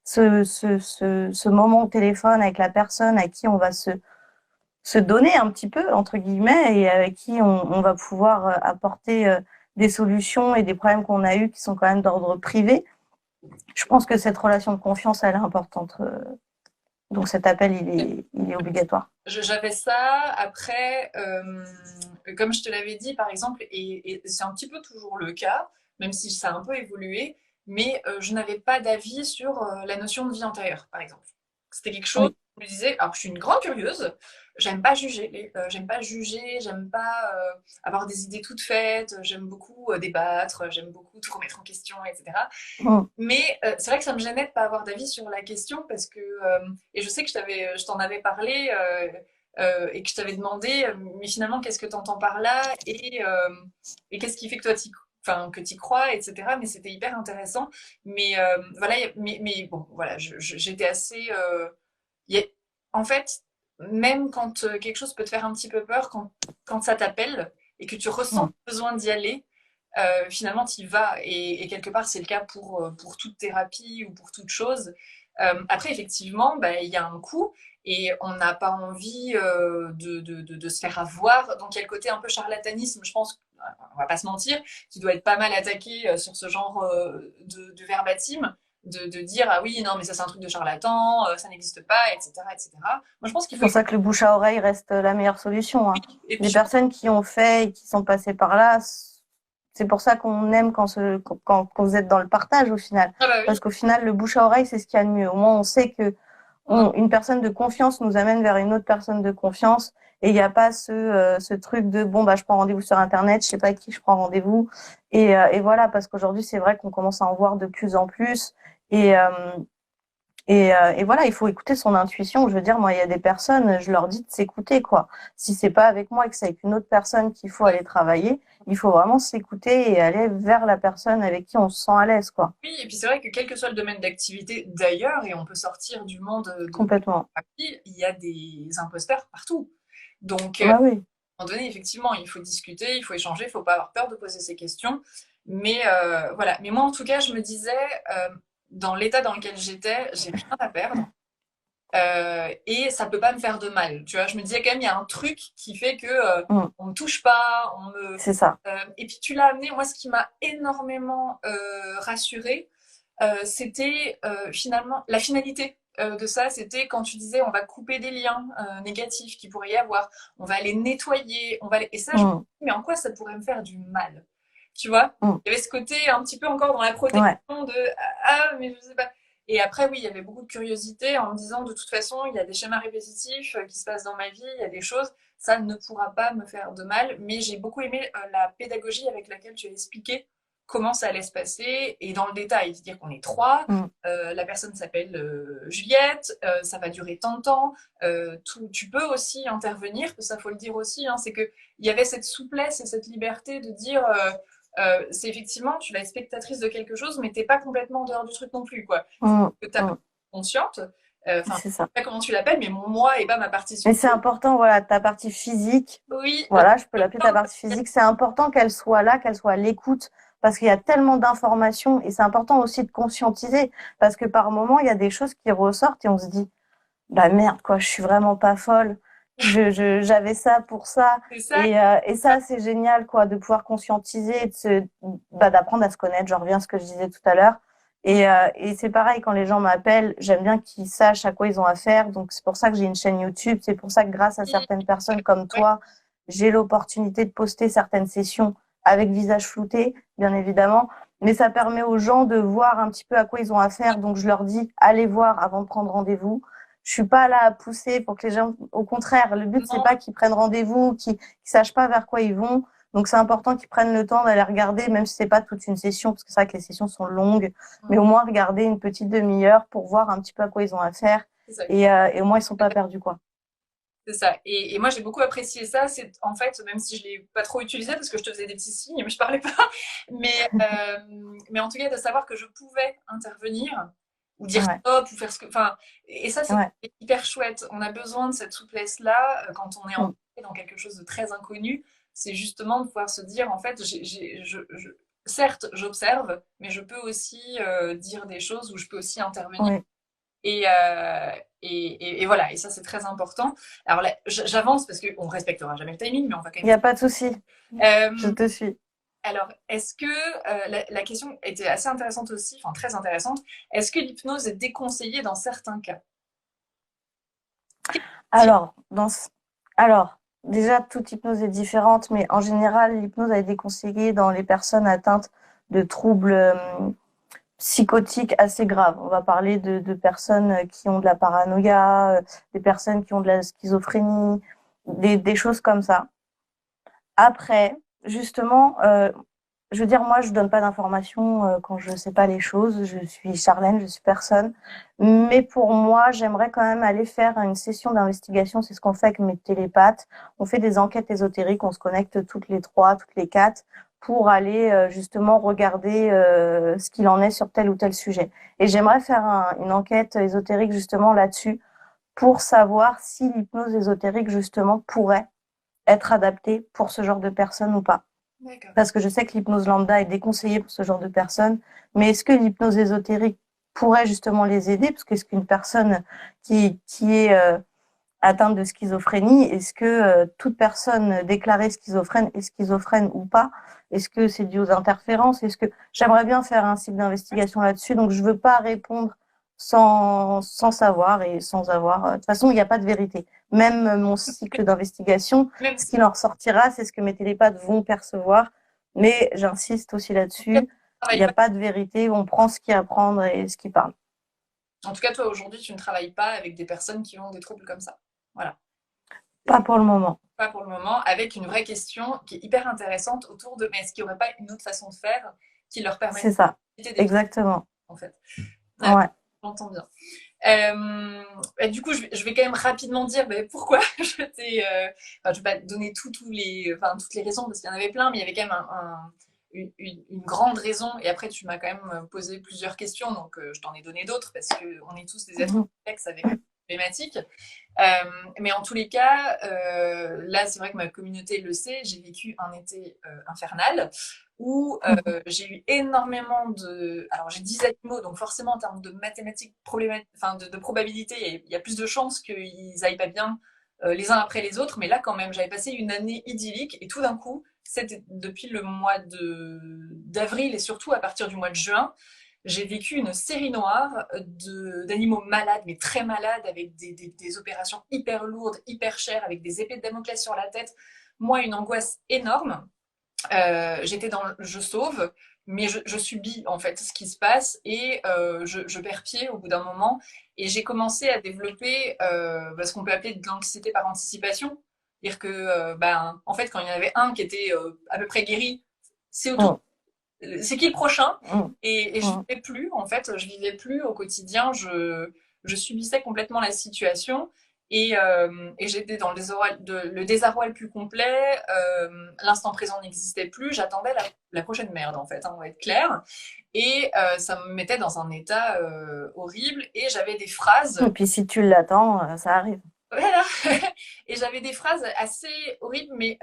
Ce moment au téléphone avec la personne à qui on va se donner un petit peu, entre guillemets, et avec qui on va pouvoir apporter des solutions et des problèmes qu'on a eus qui sont quand même d'ordre privé. Je pense que cette relation de confiance, elle est importante. Donc cet appel, il est obligatoire. j'avais ça. Après, comme je te l'avais dit, par exemple, et c'est un petit peu toujours le cas, même si ça a un peu évolué, mais je n'avais pas d'avis sur la notion de vie antérieure, par exemple. C'était quelque chose, Oui, je me disais, alors je suis une grande curieuse, j'aime pas juger, j'aime pas avoir des idées toutes faites, j'aime beaucoup débattre, j'aime beaucoup tout remettre en question, etc. mm, Mais c'est vrai que ça me gênait de pas avoir d'avis sur la question parce que et je sais que je t'en avais parlé et que je t'avais demandé mais finalement qu'est-ce que tu entends par là et qu'est-ce qui fait que toi enfin que t'y crois, etc. Mais c'était hyper intéressant. Mais voilà, mais bon, voilà, j'étais assez. Y a- En fait, même quand quelque chose peut te faire un petit peu peur, quand ça t'appelle et que tu ressens mm. le besoin d'y aller, finalement, tu y vas. Et quelque part, c'est le cas pour toute thérapie ou pour toute chose. Après, effectivement, bah, il y a un coût. et on n'a pas envie de se faire avoir. Donc il y a le côté un peu charlatanisme, je pense, on va pas se mentir, qui doit être pas mal attaqué sur ce genre de verbatim, de dire ah oui, non, mais ça c'est un truc de charlatan, ça n'existe pas, etc., etc. Moi je pense qu'il C'est faut. pour ça que le bouche à oreille reste la meilleure solution, hein. Et Les puis, personnes qui ont fait et qui sont passées par là, c'est pour ça qu'on aime quand vous êtes dans le partage au final. ah bah oui, Parce qu'au final, le bouche à oreille, c'est ce qu'il y a de mieux. Au moins, on sait que une personne de confiance nous amène vers une autre personne de confiance. Et il n'y a pas ce truc de bon, bah, je prends rendez-vous sur Internet, je sais pas à qui je prends rendez-vous. Et voilà, parce qu'aujourd'hui, c'est vrai qu'on commence à en voir de plus en plus. Et, euh, et voilà, il faut écouter son intuition. Je veux dire, moi, il y a des personnes, je leur dis de s'écouter, quoi. Si c'est pas avec moi et que c'est avec une autre personne qu'il faut aller travailler, il faut vraiment s'écouter et aller vers la personne avec qui on se sent à l'aise, quoi. oui, et puis c'est vrai que quel que soit le domaine d'activité d'ailleurs, et on peut sortir du monde de Complètement. il y a des imposteurs partout. Donc, Bah oui. à un moment donné, effectivement, il faut discuter, il faut échanger, il faut pas avoir peur de poser ses questions. Mais voilà. Mais moi, en tout cas, je me disais, dans l'état dans lequel j'étais, j'ai rien à perdre. Et ça peut pas me faire de mal. Tu vois, je me disais quand même, il y a un truc qui fait que Mm. on me touche pas, on me. C'est ça. Et puis tu l'as amené. Moi, ce qui m'a énormément rassurée, c'était finalement la finalité de ça, c'était quand tu disais on va couper des liens négatifs qui pourrait y avoir, on va les nettoyer, et ça, je me Mm. dis, mais en quoi ça pourrait me faire du mal? Tu vois? Mm. Il y avait ce côté un petit peu encore dans la Ouais. protection de ah, mais je sais pas. Et après, oui, il y avait beaucoup de curiosité en me disant de toute façon, il y a des schémas répétitifs qui se passent dans ma vie, il y a des choses, ça ne pourra pas me faire de mal. Mais j'ai beaucoup aimé la pédagogie avec laquelle tu as expliqué comment ça allait se passer et dans le détail, c'est-à-dire qu'on est trois, Mm. la personne s'appelle Juliette, ça va durer tant de temps, tu peux aussi intervenir, ça faut le dire aussi, hein, c'est que il y avait cette souplesse et cette liberté de dire c'est effectivement tu vas être spectatrice de quelque chose mais t'es pas complètement en dehors du truc non plus quoi. Mm. Que ta Mm. consciente, enfin C'est je sais ça. pas comment tu l'appelles mais mon moi et pas ma partie Mais subconsciente. c'est important, voilà, ta partie physique, Oui, voilà, je peux l'appeler ta partie physique. C'est important qu'elle soit là, qu'elle soit à l'écoute, parce qu'il y a tellement d'informations et c'est important aussi de conscientiser, parce que par moment, il y a des choses qui ressortent et on se dit, bah merde, quoi, je suis vraiment pas folle. J'avais ça pour ça. c'est ça. Et ça, c'est génial, quoi, de pouvoir conscientiser, d'apprendre à se connaître. Je reviens à ce que je disais tout à l'heure. Et c'est pareil, quand les gens m'appellent, j'aime bien qu'ils sachent à quoi ils ont affaire. Donc, c'est pour ça que j'ai une chaîne YouTube. C'est pour ça que grâce à certaines personnes comme Ouais, toi, j'ai l'opportunité de poster certaines sessions avec visage flouté, bien évidemment. Mais ça permet aux gens de voir un petit peu à quoi ils ont affaire. Donc, je leur dis, allez voir avant de prendre rendez-vous. Je suis pas là à pousser pour que les gens, au contraire, le but, c'est non, pas qu'ils prennent rendez-vous, qu'ils sachent pas vers quoi ils vont. Donc, c'est important qu'ils prennent le temps d'aller regarder, même si c'est pas toute une session, parce que c'est vrai que les sessions sont longues, mais au moins regarder une petite demi-heure pour voir un petit peu à quoi ils ont affaire. c'est ça. Et au moins, ils sont pas perdus, quoi. C'est ça. Et moi, j'ai beaucoup apprécié ça. C'est en fait, même si je l'ai pas trop utilisé parce que je te faisais des petits signes, mais je parlais pas. Mais en tout cas, de savoir que je pouvais intervenir ou dire Ouais, stop ou faire ce que. Enfin, et ça, c'est ouais. hyper chouette. On a besoin de cette souplesse-là quand on est Mm, entré dans quelque chose de très inconnu. C'est justement de pouvoir se dire, en fait, certes, j'observe, mais je peux aussi dire des choses ou je peux aussi intervenir. oui. Et, euh, et voilà, et ça c'est très important. Alors là, j'avance parce qu'on respectera jamais le timing, mais on va quand Il n'y même. a pas de souci. Je Euh, te suis. alors, est-ce que la question était assez intéressante aussi, enfin très intéressante. Est-ce que l'hypnose est déconseillée dans certains cas? Alors, alors, déjà, toute hypnose est différente, mais en général, l'hypnose a été conseillée dans les personnes atteintes de troubles psychotiques assez graves. On va parler de personnes qui ont de la paranoïa, des personnes qui ont de la schizophrénie, des choses comme ça. Après, justement, je veux dire, moi, je donne pas d'informations quand je sais pas les choses. Je suis Charlène, je suis personne. Mais pour moi, j'aimerais quand même aller faire une session d'investigation. C'est ce qu'on fait avec mes télépathes. On fait des enquêtes ésotériques. On se connecte toutes les trois, toutes les quatre, pour aller justement regarder ce qu'il en est sur tel ou tel sujet. Et j'aimerais faire une enquête ésotérique justement là-dessus pour savoir si l'hypnose ésotérique justement pourrait être adaptée pour ce genre de personnes ou pas. D'accord. Parce que je sais que l'hypnose lambda est déconseillée pour ce genre de personnes, mais est-ce que l'hypnose ésotérique pourrait justement les aider? Parce qu'est-ce qu'une personne qui est atteinte de schizophrénie. Est-ce que toute personne déclarée schizophrène est schizophrène ou pas? Est-ce que c'est dû aux interférences? Est-ce que j'aimerais bien faire un cycle d'investigation là-dessus, donc je veux pas répondre sans savoir et sans avoir. De toute façon, il n'y a pas de vérité. Même mon cycle d'investigation, Même ce si qui en ressortira, c'est ce que mes télépathes vont percevoir. Mais j'insiste aussi tu là-dessus, il travailles n'y a pas, pas de vérité. On prend ce qu'il y a à prendre et ce qui parle. en tout cas, toi, aujourd'hui, tu ne travailles pas avec des personnes qui ont des troubles comme ça. Voilà. Pas pour le moment. Pas pour le moment, avec une vraie question qui est hyper intéressante autour de mais est-ce qu'il n'y aurait pas une autre façon de faire qui leur permette C'est ça. d'éviter des troubles, Exactement. en fait. Ouais. J'entends bien. Du coup, je vais quand même rapidement dire pourquoi je t'ai. Enfin, je vais pas te donner toutes les raisons parce qu'il y en avait plein, mais il y avait quand même une grande raison. Et après, tu m'as quand même posé plusieurs questions, donc je t'en ai donné d'autres parce qu'on est tous des êtres Mhm. complexes avec des problématiques. Mais en tous les cas, là, c'est vrai que ma communauté le sait, j'ai vécu un été infernal où Mhm. j'ai eu énormément de... Alors, j'ai 10 animaux, donc forcément, en termes de mathématiques, enfin, de probabilité, il y a plus de chances qu'ils aillent pas bien les uns après les autres. Mais là, quand même, j'avais passé une année idyllique et tout d'un coup, c'était depuis le mois d'avril et surtout à partir du mois de juin, j'ai vécu une série noire d'animaux malades, mais très malades, avec des opérations hyper lourdes, hyper chères, avec des épées de Damoclès sur la tête. Moi, une angoisse énorme. J'étais dans le je sauve, mais je subis en fait ce qui se passe et je perds pied au bout d'un moment. Et j'ai commencé à développer ce qu'on peut appeler de l'anxiété par anticipation. C'est-à-dire que, en fait, quand il y en avait un qui était à peu près guéri, c'est autour Mhm. c'est qui le prochain? Mhm. Et je Mhm. vivais plus, en fait, je vivais plus au quotidien, je subissais complètement la situation et j'étais dans le désarroi le plus complet, l'instant présent n'existait plus, j'attendais la prochaine merde, en fait, hein, on va être clair. Et ça me mettait dans un état horrible et j'avais des phrases Et puis si tu l'attends, ça arrive. voilà. Et j'avais des phrases assez horribles, mais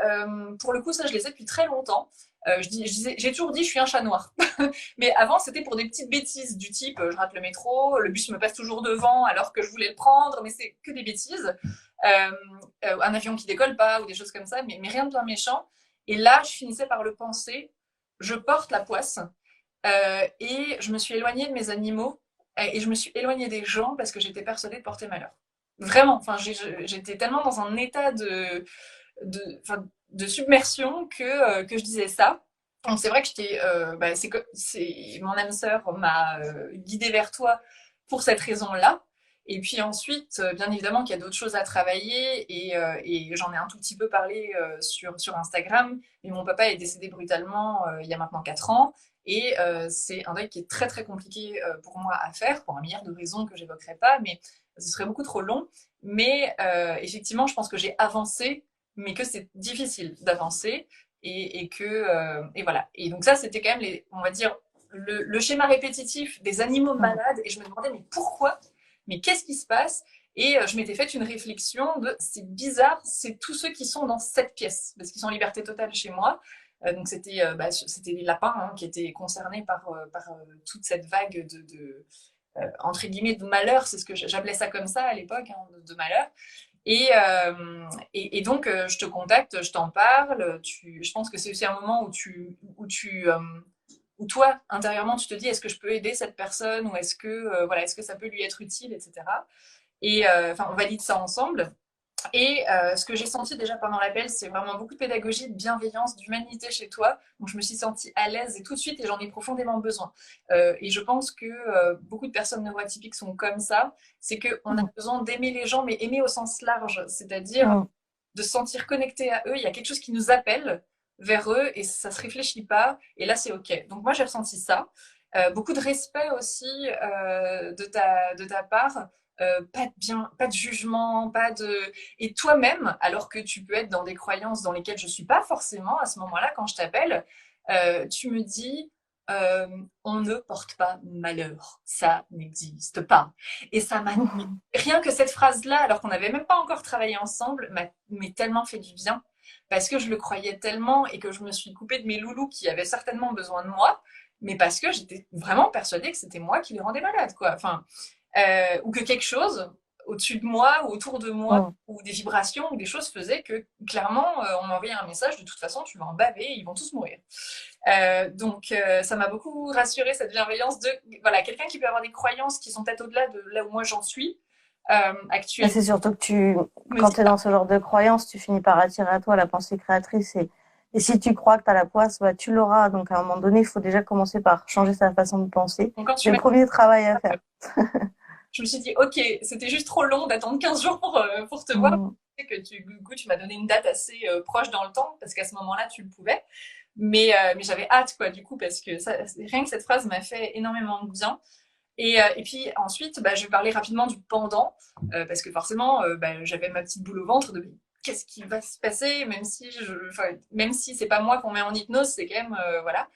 pour le coup, ça, je les ai depuis très longtemps. J'ai toujours dit, je suis un chat noir. Mais avant, c'était pour des petites bêtises du type, je rate le métro, le bus me passe toujours devant alors que je voulais le prendre, mais c'est que des bêtises. Un avion qui décolle pas ou des choses comme ça, mais rien de bien méchant. Et là, je finissais par le penser. Je porte la poisse et je me suis éloignée de mes animaux et je me suis éloignée des gens parce que j'étais persuadée de porter malheur. Vraiment, enfin, j'étais tellement dans un état de submersion que je disais ça. Donc c'est vrai que mon âme sœur m'a guidée vers toi pour cette raison-là. Et puis ensuite, bien évidemment qu'il y a d'autres choses à travailler et j'en ai un tout petit peu parlé sur Instagram. Mais mon papa est décédé brutalement il y a maintenant 4 ans et c'est un deuil qui est très très compliqué pour moi à faire pour un milliard de raisons que j'évoquerai pas, mais ce serait beaucoup trop long. Mais effectivement, je pense que j'ai avancé, mais que c'est difficile d'avancer et voilà. Et donc ça, c'était quand même on va dire le schéma répétitif des animaux Mhm. malades. Et je me demandais mais pourquoi? Mais qu'est-ce qui se passe? Et je m'étais fait une réflexion de c'est bizarre, c'est tous ceux qui sont dans cette pièce parce qu'ils sont en liberté totale chez moi. Donc c'était les lapins hein, qui étaient concernés par toute cette vague entre guillemets de malheur, c'est ce que j'appelais ça comme ça à l'époque, hein, de malheur. Et donc, je te contacte, je t'en parle. Je pense que c'est aussi un moment où toi, intérieurement, tu te dis, est-ce que je peux aider cette personne ou est-ce que ça peut lui être utile, etc. Et enfin, on valide ça ensemble. Et ce que j'ai senti déjà pendant l'appel, c'est vraiment beaucoup de pédagogie, de bienveillance, d'humanité chez toi. Donc je me suis sentie à l'aise et tout de suite, et j'en ai profondément besoin. Et je pense que beaucoup de personnes neuroatypiques sont comme ça. C'est qu'on a Mhm. besoin d'aimer les gens, mais aimer au sens large, c'est-à-dire Mhm. de se sentir connecté à eux. Il y a quelque chose qui nous appelle vers eux et ça se réfléchit pas. Et là, c'est OK. Donc moi, j'ai ressenti ça. Beaucoup de respect aussi de ta part. Pas de jugement, pas de... Et toi-même, alors que tu peux être dans des croyances dans lesquelles je suis pas forcément à ce moment-là, quand je t'appelle, tu me dis, on ne porte pas malheur, ça n'existe pas. Et ça m'a... Rien que cette phrase-là, alors qu'on n'avait même pas encore travaillé ensemble, m'a tellement fait du bien, parce que je le croyais tellement et que je me suis coupée de mes loulous qui avaient certainement besoin de moi, mais parce que j'étais vraiment persuadée que c'était moi qui les rendais malades, quoi. Enfin, ou que quelque chose au-dessus de moi ou autour de moi, Mm. ou des vibrations ou des choses faisaient que clairement on m'envoyait un message, de toute façon tu vas en baver, ils vont tous mourir. Ça m'a beaucoup rassuré, cette bienveillance de voilà, quelqu'un qui peut avoir des croyances qui sont peut-être au-delà de là où moi j'en suis Mais actuellement. c'est surtout que Me quand dit tu es dans ce genre de croyance, tu finis par attirer à toi la pensée créatrice. Et si tu crois que tu as la poisse, bah, tu l'auras. Donc, à un moment donné, il faut déjà commencer par changer sa façon de penser. donc quand C'est tu le m'as premier travail à faire. je me suis dit ok, c'était juste trop long d'attendre 15 jours pour te voir. Mm. Que du coup, tu m'as donné une date assez proche dans le temps parce qu'à ce moment-là tu le pouvais. Mais j'avais hâte, quoi, du coup, parce que rien que cette phrase m'a fait énormément de bien. Et puis ensuite, bah, je vais parler rapidement du pendant, parce que forcément, bah, j'avais ma petite boule au ventre de qu'est-ce qui va se passer, même si c'est pas moi qu'on met en hypnose, c'est quand même, voilà.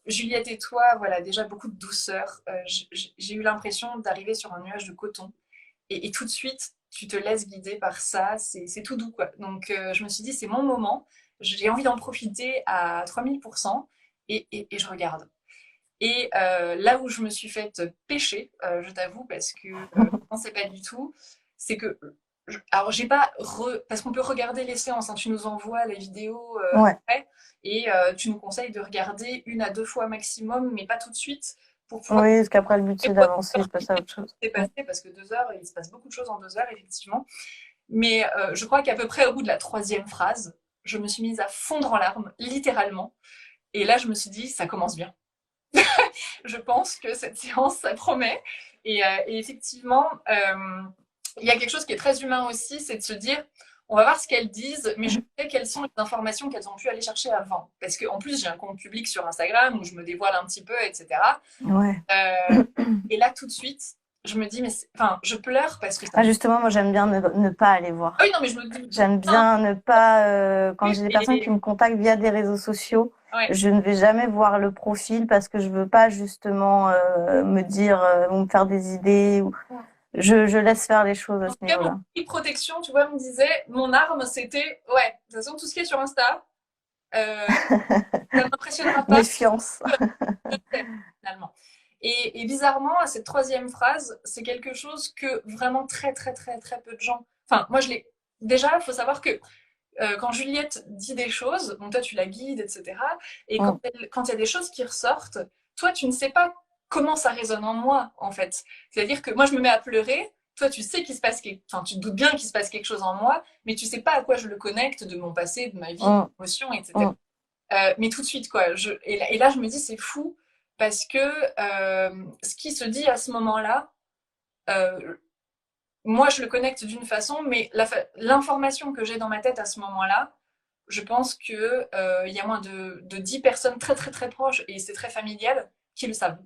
Juliette et toi, voilà, déjà beaucoup de douceur. J'ai eu l'impression d'arriver sur un nuage de coton. Et tout de suite, tu te laisses guider par ça, c'est tout doux, quoi. Donc, je me suis dit, c'est mon moment, j'ai envie d'en profiter à 3000%, et je regarde. Et là où je me suis faite pêcher, je t'avoue, parce que je pensais pas du tout, c'est que alors j'ai pas parce qu'on peut regarder les séances, hein, tu nous envoies les vidéos Ouais. après, et tu nous conseilles de regarder 1 à 2 fois maximum, mais pas tout de suite, pour pouvoir Oui, parce qu'après, le but, c'est d'avancer, de passer à ce autre chose. qui s'est passé, parce que 2 heures, il se passe beaucoup de choses en 2 heures, effectivement. Mais je crois qu'à peu près au bout de la troisième phrase, je me suis mise à fondre en larmes, littéralement. Et là, je me suis dit, ça commence bien. Je pense que cette séance, ça promet. Et effectivement, il y a quelque chose qui est très humain aussi, c'est de se dire, on va voir ce qu'elles disent, mais je sais quelles sont les informations qu'elles ont pu aller chercher avant. Parce qu'en plus, j'ai un compte public sur Instagram où je me dévoile un petit peu, etc. Ouais. Euh, et là, tout de suite, je me dis, enfin, je pleure parce que ça. Ah, justement, moi, j'aime bien ne pas aller Ah voir. oui, non, mais je me dis, J'aime bien ne pas, quand j'ai des personnes qui et, me contactent via des réseaux sociaux, ouais. je ne vais jamais voir le profil parce que je veux pas justement me dire ou me faire des idées. Je laisse faire les choses à En ce tout cas, mon niveau-là. outil de protection, tu vois, me disait, mon arme, c'était, ouais, de toute façon, tout ce qui est sur Insta, euh, ça ne m'impressionnera pas, Méfiance. je sais, finalement. Et bizarrement, à cette troisième phrase, c'est quelque chose que vraiment très, très, très, très peu de gens. Enfin, moi, je l'ai. Déjà, il faut savoir que quand Juliette dit des choses, bon, toi, tu la guides, etc. Et Mm. quand il y a des choses qui ressortent, toi, tu ne sais pas comment ça résonne en moi, en fait. C'est-à-dire que moi, je me mets à pleurer. Toi, tu sais qu'il se passe enfin, tu te doutes bien qu'il se passe quelque chose en moi, mais tu sais pas à quoi je le connecte de mon passé, de ma vie, de Mm. mes émotions, etc. Mm. Mais tout de suite, quoi. Et là, je me dis, c'est fou parce que ce qui se dit à ce moment-là, euh, moi, je le connecte d'une façon, mais l'information que j'ai dans ma tête à ce moment-là, je pense que il y a moins de 10 personnes très très très proches, et c'est très familial, qui le savent.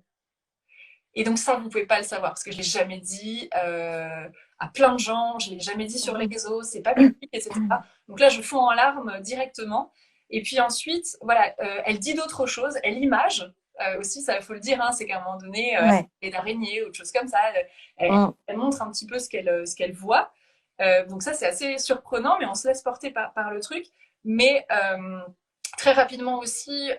Et donc ça, vous pouvez pas le savoir, parce que je l'ai jamais dit à plein de gens, je l'ai jamais dit sur les réseaux, c'est pas public, etc. Donc là, je fonds en larmes directement. Et puis ensuite, voilà, elle dit d'autres choses, elle image. Aussi, ça, il faut le dire, hein, c'est qu'à un moment donné, Ouais. elle est d'araignée, autre chose comme ça. Mm. Elle montre un petit peu ce qu'elle voit. Donc ça, c'est assez surprenant, mais on se laisse porter par le truc. Mais très rapidement aussi,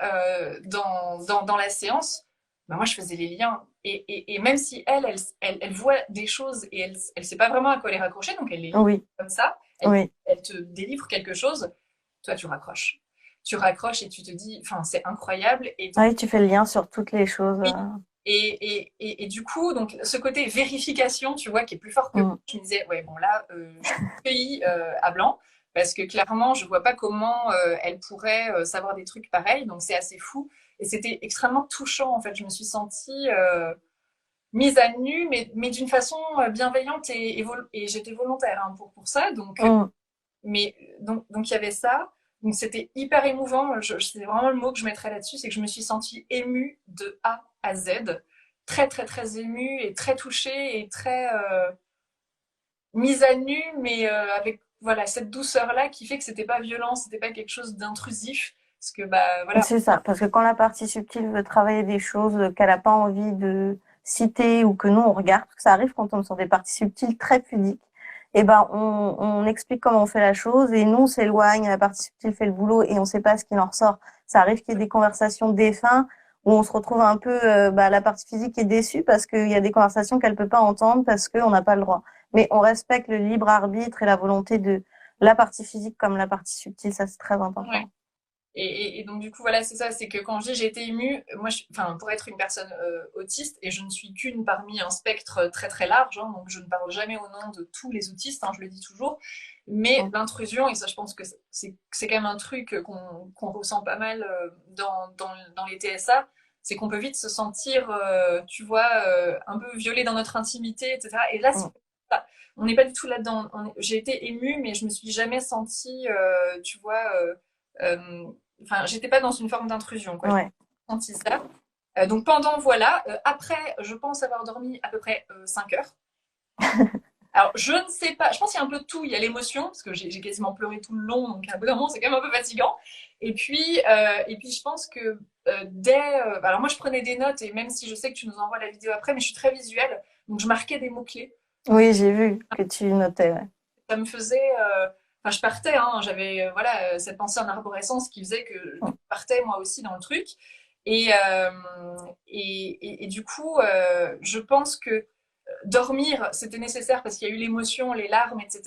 dans la séance, bah, moi, je faisais les liens. Et même si elle voit des choses et elle sait pas vraiment à quoi les raccrocher, donc elle les lit Oui. comme ça, Oui. elle te délivre quelque chose, toi, tu raccroches. Tu raccroches et tu te dis, enfin, c'est incroyable. Et donc, Oui, tu fais le lien sur toutes les choses. oui. Et du coup, donc, ce côté vérification, tu vois, qui est plus fort que moi, Mm. je me disais, ouais, bon, là, je suis pays à blanc, parce que clairement, je vois pas comment elle pourrait savoir des trucs pareils, donc c'est assez fou. Et c'était extrêmement touchant, en fait. Je me suis sentie mise à nu, mais d'une façon bienveillante, et j'étais volontaire hein, pour ça. Mm. Donc il y avait ça. Donc c'était hyper émouvant. C'est vraiment le mot que je mettrais là-dessus, c'est que je me suis sentie émue de A à Z. Très, très, très émue et très touchée et très mise à nu, mais avec voilà, cette douceur-là qui fait que c'était pas violent, c'était pas quelque chose d'intrusif. Parce que, bah voilà. C'est ça, parce que quand la partie subtile veut travailler des choses qu'elle n'a pas envie de citer ou que nous on regarde, parce que ça arrive quand on tombe sur des parties subtiles très pudiques, et ben on explique comment on fait la chose et nous on s'éloigne, la partie subtile fait le boulot et on sait pas ce qu'il en ressort. Ça arrive qu'il y ait des conversations défuntes où on se retrouve un peu la partie physique est déçue parce qu'il y a des conversations qu'elle peut pas entendre parce qu'on n'a pas le droit. Mais on respecte le libre arbitre et la volonté de la partie physique comme la partie subtile, ça c'est très Ouais. important. Et donc du coup voilà c'est ça, c'est que quand je dis j'ai été émue, moi enfin pour être une personne autiste et je ne suis qu'une parmi un spectre très très large, hein, donc je ne parle jamais au nom de tous les autistes, hein, je le dis toujours, mais Mm. l'intrusion et ça je pense que c'est quand même un truc qu'on ressent pas mal dans les TSA, c'est qu'on peut vite se sentir tu vois un peu violé dans notre intimité etc. Et là c'est Mm. pas, on n'est pas du tout là-dedans. J'ai été émue mais je me suis jamais sentie tu vois euh, enfin, j'étais pas dans une forme d'intrusion, quoi. J'ai Ouais. senti ça. Donc pendant, voilà. Après, je pense avoir dormi à peu près 5 heures. Alors, je ne sais pas, je pense qu'il y a un peu de tout. Il y a l'émotion, parce que j'ai quasiment pleuré tout le long, donc à un bout d'un moment, c'est quand même un peu fatigant. Et puis je pense que alors moi, je prenais des notes, et même si je sais que tu nous envoies la vidéo après, mais je suis très visuelle, donc je marquais des mots-clés. Oui, j'ai vu que tu notais. Ouais. Ça me faisait. Enfin, je partais, hein, j'avais voilà, cette pensée en arborescence qui faisait que Mm. je partais moi aussi dans le truc. Et, et du coup, je pense que dormir, c'était nécessaire parce qu'il y a eu l'émotion, les larmes, etc.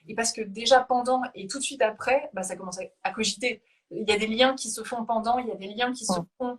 Et parce que déjà pendant et tout de suite après, bah, ça commençait à cogiter. Il y a des liens qui se font pendant, il y a des liens qui se Mm. font.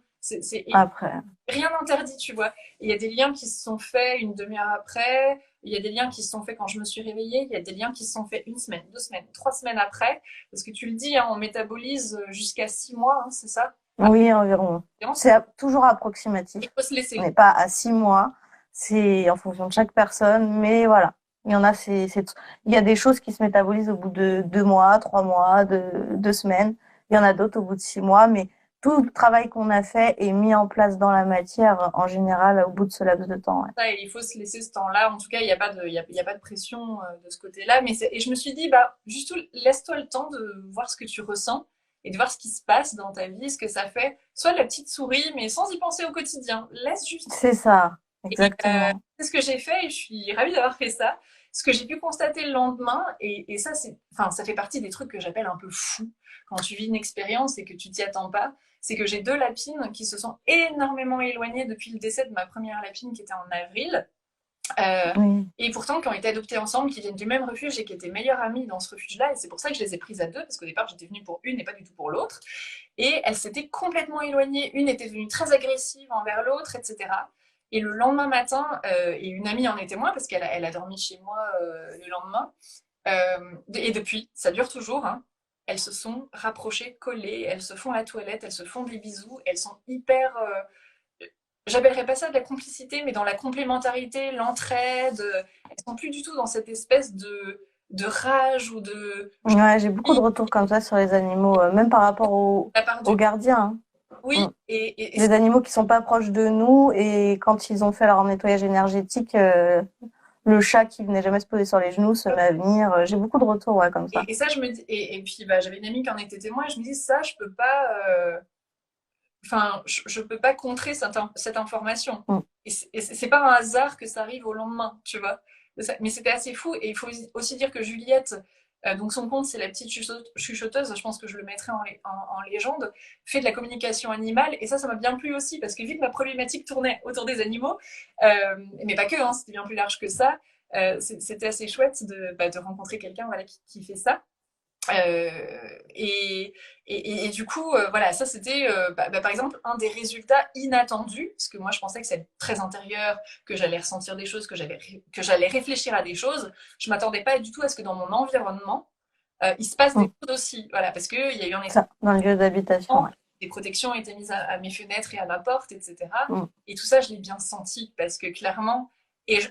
Et Après. rien n'interdit, tu vois. Il y a des liens qui se sont faits une demi-heure après, il y a des liens qui se sont faits quand je me suis réveillée, il y a des liens qui se sont faits une semaine, 2 semaines, 3 semaines après. Parce que tu le dis, hein, on métabolise jusqu'à 6 mois, hein, c'est ça? Oui, environ. C'est toujours Il approximatif. faut se On laisser. n'est pas à 6 mois. C'est en fonction de chaque personne. Mais voilà. Il y en a, il y a des choses qui se métabolisent au bout de 2 mois, 3 mois, de 2 semaines. Il y en a d'autres au bout de 6 mois. Mais tout le travail qu'on a fait est mis en place dans la matière, en général, au bout de ce laps de temps. Ouais. Ça, et il faut se laisser ce temps-là. En tout cas, il n'y a pas de, il y a pas de pression de ce côté-là. Et je me suis dit, bah, juste laisse-toi le temps de voir ce que tu ressens et de voir ce qui se passe dans ta vie, ce que ça fait. Soit la petite souris, mais sans y penser au quotidien. Laisse juste. C'est ça. Et Exactement. c'est ce que j'ai fait et je suis ravie d'avoir fait ça. Ce que j'ai pu constater le lendemain, et ça, enfin, ça fait partie des trucs que j'appelle un peu fous quand tu vis une expérience et que tu t'y attends pas, c'est que j'ai deux lapines qui se sont énormément éloignées depuis le décès de ma première lapine qui était en avril. Euh, Oui. et pourtant, qui ont été adoptées ensemble, qui viennent du même refuge et qui étaient meilleures amies dans ce refuge-là. Et c'est pour ça que je les ai prises à deux, parce qu'au départ, j'étais venue pour une et pas du tout pour l'autre. Et elles s'étaient complètement éloignées. Une était devenue très agressive envers l'autre, etc. Et le lendemain matin, et une amie en est témoin, parce qu'elle a dormi chez moi le lendemain. Et depuis, ça dure toujours, hein, elles se sont rapprochées, collées, elles se font la toilette, elles se font des bisous, elles sont hyper j'appellerais pas ça de la complicité, mais dans la complémentarité, l'entraide. Elles sont plus du tout dans cette espèce de rage ou de Ouais, j'ai beaucoup de retours comme ça sur les animaux, même par rapport la part aux du. gardiens. Hein. Oui, Mm. Les animaux qui sont pas proches de nous et quand ils ont fait leur nettoyage énergétique, le chat qui venait jamais se poser sur les genoux se met à venir. J'ai beaucoup de retours, ouais, comme ça. et ça, je me dis. Et puis, bah, j'avais une amie qui en était témoin, et je me dis, ça, je peux pas. Enfin, je peux pas contrer cette information. Mm. Et c'est pas un hasard que ça arrive au lendemain, tu vois. Mais c'était assez fou. Et il faut aussi dire que Juliette, donc son compte, c'est la petite chuchoteuse, je pense que je le mettrai en légende, fait de la communication animale. Et ça m'a bien plu aussi, parce que vu que ma problématique tournait autour des animaux, mais pas que, hein, c'était bien plus large que ça, c'était assez chouette de rencontrer quelqu'un voilà, qui fait ça. Euh, et, et du coup, voilà, ça c'était par exemple un des résultats inattendus, parce que moi je pensais que c'est très intérieur, que j'allais ressentir des choses, que j'allais réfléchir à des choses. Je m'attendais pas du tout à ce que dans mon environnement, il se passe des Mm. choses aussi. Voilà, parce qu'il y a eu un Ça, dans le lieu d'habitation, ouais. des protections étaient mises à mes fenêtres et à ma porte, etc. Mm. Et tout ça, je l'ai bien senti parce que clairement,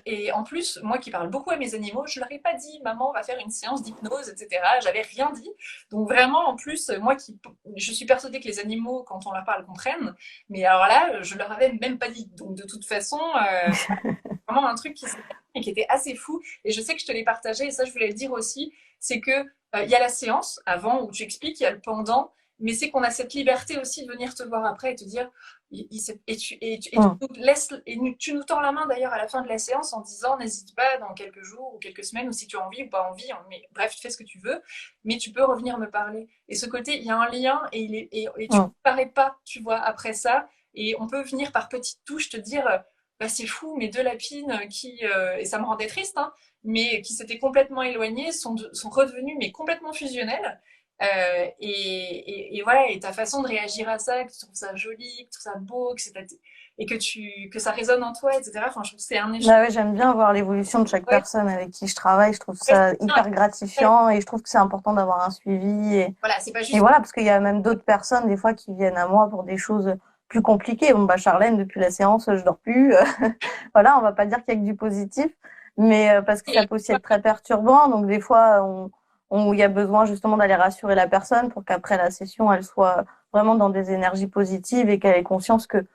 et en plus, moi qui parle beaucoup à mes animaux, je leur ai pas dit, maman, on va faire une séance d'hypnose, etc. J'avais rien dit. Donc vraiment, en plus, je suis persuadée que les animaux, quand on leur parle, comprennent. Mais alors là, je leur avais même pas dit. Donc de toute façon, vraiment un truc qui s'est passé et qui était assez fou. Et je sais que je te l'ai partagé, et ça, je voulais le dire aussi, c'est que il y a la séance avant où tu expliques, il y a le pendant, mais c'est qu'on a cette liberté aussi de venir te voir après et te dire, tu Mm. nous laisses, tu nous tends la main d'ailleurs à la fin de la séance en disant, n'hésite pas dans quelques jours ou quelques semaines, ou si tu as envie ou pas envie, mais bref, tu fais ce que tu veux, mais tu peux revenir me parler. Et ce côté, il y a un lien et tu ne Mm. parais pas, tu vois, après ça, et on peut venir par petites touches te dire, bah, c'est fou, mes deux lapines et ça me rendait triste, hein, mais qui s'étaient complètement éloignées, sont redevenues, mais complètement fusionnelles. Et voilà, et ta façon de réagir à ça, que tu trouves ça joli, que tu trouves ça beau, et que ça résonne en toi, etc. Enfin, je trouve que c'est un échange. Bah ouais, j'aime bien voir l'évolution de chaque Ouais, personne avec qui je travaille. Je trouve ouais, ça c'est bien. hyper gratifiant et je trouve que c'est important d'avoir un suivi. Voilà, c'est pas Et juste. voilà, parce qu'il y a même d'autres personnes, des fois, qui viennent à moi pour des choses plus compliquées. Bon, bah, Charlène, depuis la séance, je dors plus. Voilà, on va pas dire qu'il y a que du positif, mais parce que ça peut aussi être très perturbant. Donc, des fois, il y a besoin justement d'aller rassurer la personne pour qu'après la session, elle soit vraiment dans des énergies positives et qu'elle ait conscience que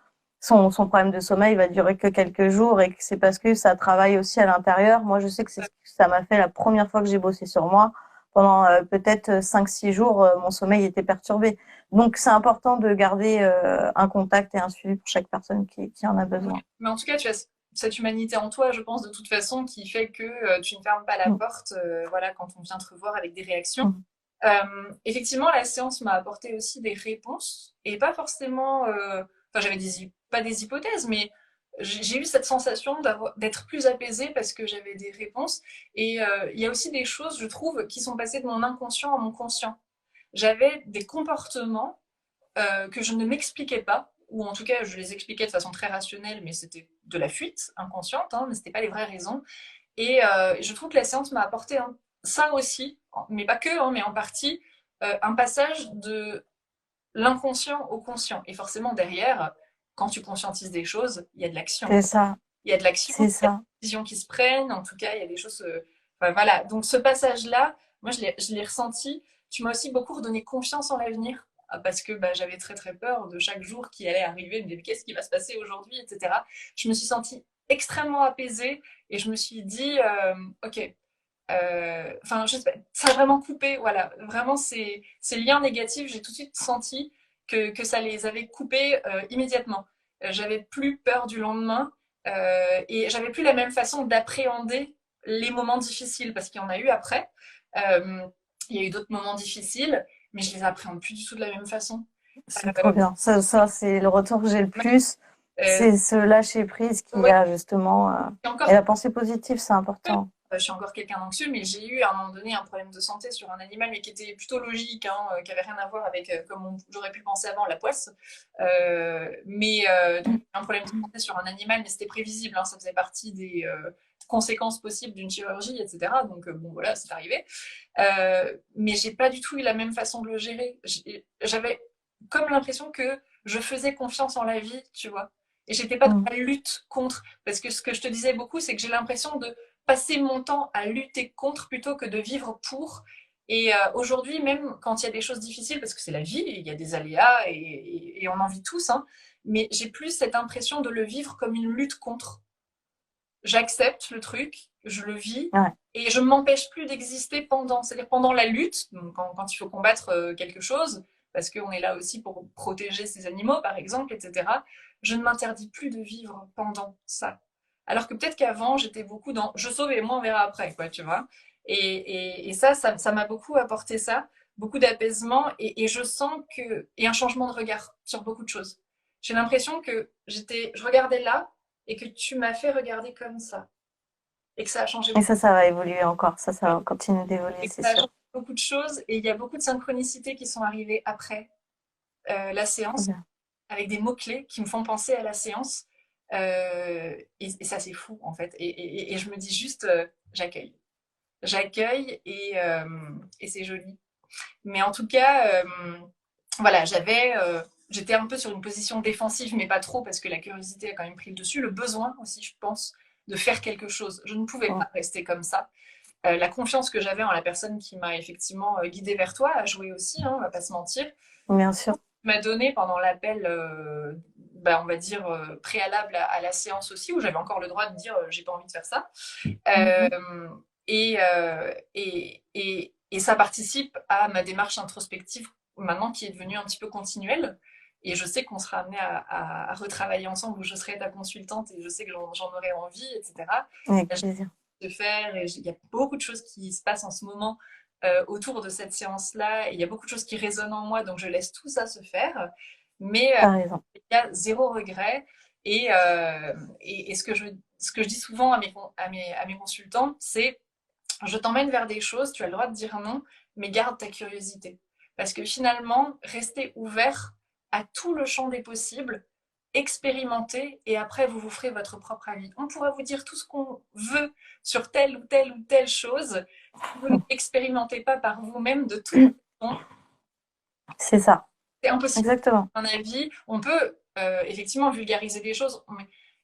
son problème de sommeil va durer que quelques jours et que c'est parce que ça travaille aussi à l'intérieur. Moi, je sais que c'est ce que ça m'a fait la première fois que j'ai bossé sur moi. Pendant peut-être 5-6 jours, mon sommeil était perturbé. Donc, c'est important de garder un contact et un suivi pour chaque personne qui en a Ouais. besoin. Mais en tout cas, tu as cette humanité en toi, je pense, de toute façon, qui fait que tu ne fermes pas la Mm. porte, voilà, quand on vient te revoir avec des réactions. Mm. Effectivement, la séance m'a apporté aussi des réponses, et pas forcément. Enfin, j'avais pas des hypothèses, mais j'ai eu cette sensation d'être plus apaisée parce que j'avais des réponses. Et il y a aussi des choses, je trouve, qui sont passées de mon inconscient à mon conscient. J'avais des comportements que je ne m'expliquais pas, ou en tout cas je les expliquais de façon très rationnelle, mais c'était de la fuite inconsciente, hein, mais c'était pas les vraies raisons. Et je trouve que la séance m'a apporté ça aussi, mais pas que, hein, mais en partie, un passage de l'inconscient au conscient. Et forcément derrière, quand tu conscientises des choses, il y a de l'action. C'est ça, Il y a de l'action, c'est il y a des ça. décisions qui se prennent, en tout cas il y a des choses. Enfin, voilà, donc ce passage-là, moi je l'ai ressenti. Tu m'as aussi beaucoup redonné confiance en l'avenir. Parce que bah, j'avais très très peur de chaque jour qui allait arriver, me dire qu'est-ce qui va se passer aujourd'hui, etc. Je me suis sentie extrêmement apaisée et je me suis dit, ok, enfin, je sais pas, ça a vraiment coupé, voilà. Vraiment, ces liens négatifs, j'ai tout de suite senti que ça les avait coupés immédiatement. J'avais plus peur du lendemain et j'avais plus la même façon d'appréhender les moments difficiles parce qu'il y en a eu après. Euh, il y a eu d'autres moments difficiles, mais je les appréhende plus du tout de la même façon. C'est trop Euh, bien. Ça, c'est le retour que j'ai le plus. euh, C'est ce lâcher prise qu'il y ouais, a justement. et Et encore la pensée positive, c'est important. je suis encore quelqu'un d'anxieux, mais j'ai eu à un moment donné un problème de santé sur un animal, mais qui était plutôt logique, hein, qui avait rien à voir avec comme j'aurais pu penser avant la poisse. Donc, un problème de santé sur un animal, mais c'était prévisible, hein, ça faisait partie des conséquences possibles d'une chirurgie, etc. Donc bon, voilà, c'est arrivé. Mais j'ai pas du tout eu la même façon de le gérer. J'avais comme l'impression que je faisais confiance en la vie, tu vois. Et j'étais pas dans Mm. la lutte contre. Parce que ce que je te disais beaucoup, c'est que j'ai l'impression de passer mon temps à lutter contre plutôt que de vivre pour. Et aujourd'hui, même quand il y a des choses difficiles, parce que c'est la vie, il y a des aléas et on en vit tous, hein, mais j'ai plus cette impression de le vivre comme une lutte contre. J'accepte le truc, je le vis Ouais. et je ne m'empêche plus d'exister pendant. C'est-à-dire pendant la lutte, donc quand il faut combattre quelque chose, parce qu'on est là aussi pour protéger ces animaux, par exemple, etc., je ne m'interdis plus de vivre pendant ça. Alors que peut-être qu'avant, j'étais beaucoup dans je sauve et moi on verra après, quoi, tu vois. Et ça m'a beaucoup apporté ça, beaucoup d'apaisement et je sens que. Et un changement de regard sur beaucoup de choses. J'ai l'impression que je regardais là et que tu m'as fait regarder comme ça et que ça a changé Et beaucoup, ça va évoluer encore. Ça va continuer d'évoluer, et que c'est ça a sûr. changé beaucoup de choses et il y a beaucoup de synchronicités qui sont arrivées après la Trop séance bien. avec des mots-clés qui me font penser à la séance et ça c'est fou en fait et je me dis juste j'accueille et c'est joli mais en tout cas voilà j'étais un peu sur une position défensive mais pas trop parce que la curiosité a quand même pris le dessus le besoin aussi je pense de faire quelque chose je ne pouvais Mm. pas rester comme ça. La confiance que j'avais en la personne qui m'a effectivement guidée vers toi a joué aussi, hein, on va pas se mentir. Bien sûr. M'a donné pendant l'appel, bah, on va dire préalable à la séance aussi, où j'avais encore le droit de dire j'ai pas envie de faire ça. Mhm. Et ça participe à ma démarche introspective maintenant qui est devenue un petit peu continuelle. Et je sais qu'on sera amené à retravailler ensemble, où je serai ta consultante et je sais que j'en aurai envie, etc. Avec plaisir. De faire. Et il y a beaucoup de choses qui se passent en ce moment autour de cette séance-là. Et il y a beaucoup de choses qui résonnent en moi, donc je laisse tout ça se faire. Mais T'as raison. il y a zéro regret. Et ce que je dis souvent à mes consultants, c'est je t'emmène vers des choses, tu as le droit de dire non, mais garde ta curiosité. Parce que finalement, rester ouvert à tout le champ des possibles, expérimenter, et après vous vous ferez votre propre avis. On pourra vous dire tout ce qu'on veut sur telle ou telle chose. Si vous n'expérimentez pas par vous-même, de toute façon, C'est ça, c'est impossible. exactement. À mon avis, on peut effectivement vulgariser des choses.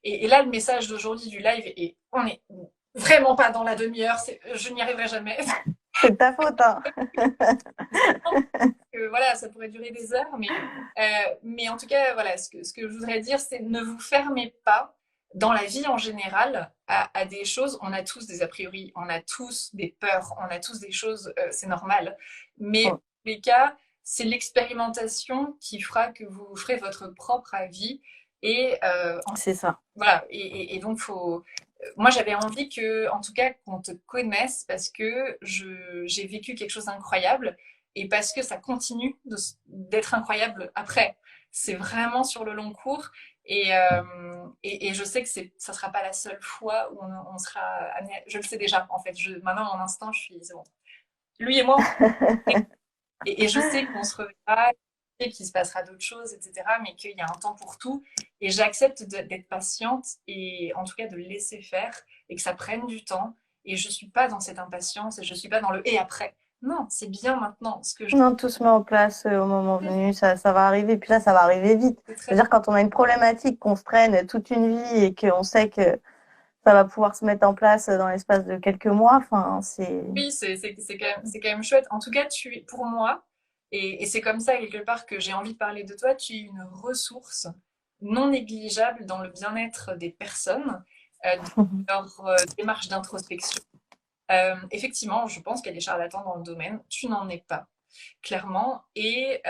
Et là, le message d'aujourd'hui du live, et on n'est vraiment pas dans la demi-heure, je n'y arriverai jamais. C'est de ta faute, hein. Voilà, ça pourrait durer des heures, mais en tout cas, voilà, ce que je voudrais dire, c'est ne vous fermez pas dans la vie en général à des choses. On a tous des a priori, on a tous des peurs, on a tous des choses, c'est normal. Mais Mm. en tous les cas, c'est l'expérimentation qui fera que vous ferez votre propre avis. Et C'est ça. voilà, et donc moi j'avais envie que, en tout cas, qu'on te connaisse parce que j'ai vécu quelque chose d'incroyable et parce que ça continue d'être incroyable après. C'est vraiment sur le long cours et je sais que ça sera pas la seule fois où on sera amené. Je le sais déjà en fait. Maintenant mon instinct, c'est bon. Lui et moi, et je sais qu'on se reverra, qu'il se passera d'autres choses, etc. Mais qu'il y a un temps pour tout. Et j'accepte d'être patiente et en tout cas de le laisser faire et que ça prenne du temps. Et je ne suis pas dans cette impatience et je ne suis pas dans le et après. Non, c'est bien maintenant. Ce que je Non, tout se met en place au moment venu, ça va arriver. Puis là, ça va arriver vite. fais très C'est-à-dire, quand on a une problématique qu'on se traîne toute une vie et qu'on sait que ça va pouvoir se mettre en place dans l'espace de quelques mois, enfin, c'est... oui, c'est quand même chouette. En tout cas, pour moi, et c'est comme ça quelque part que j'ai envie de parler de toi, tu es une ressource non négligeable dans le bien-être des personnes, dans leur démarche d'introspection. Effectivement, je pense qu'il y a des charlatans dans le domaine. Tu n'en es pas, clairement. Et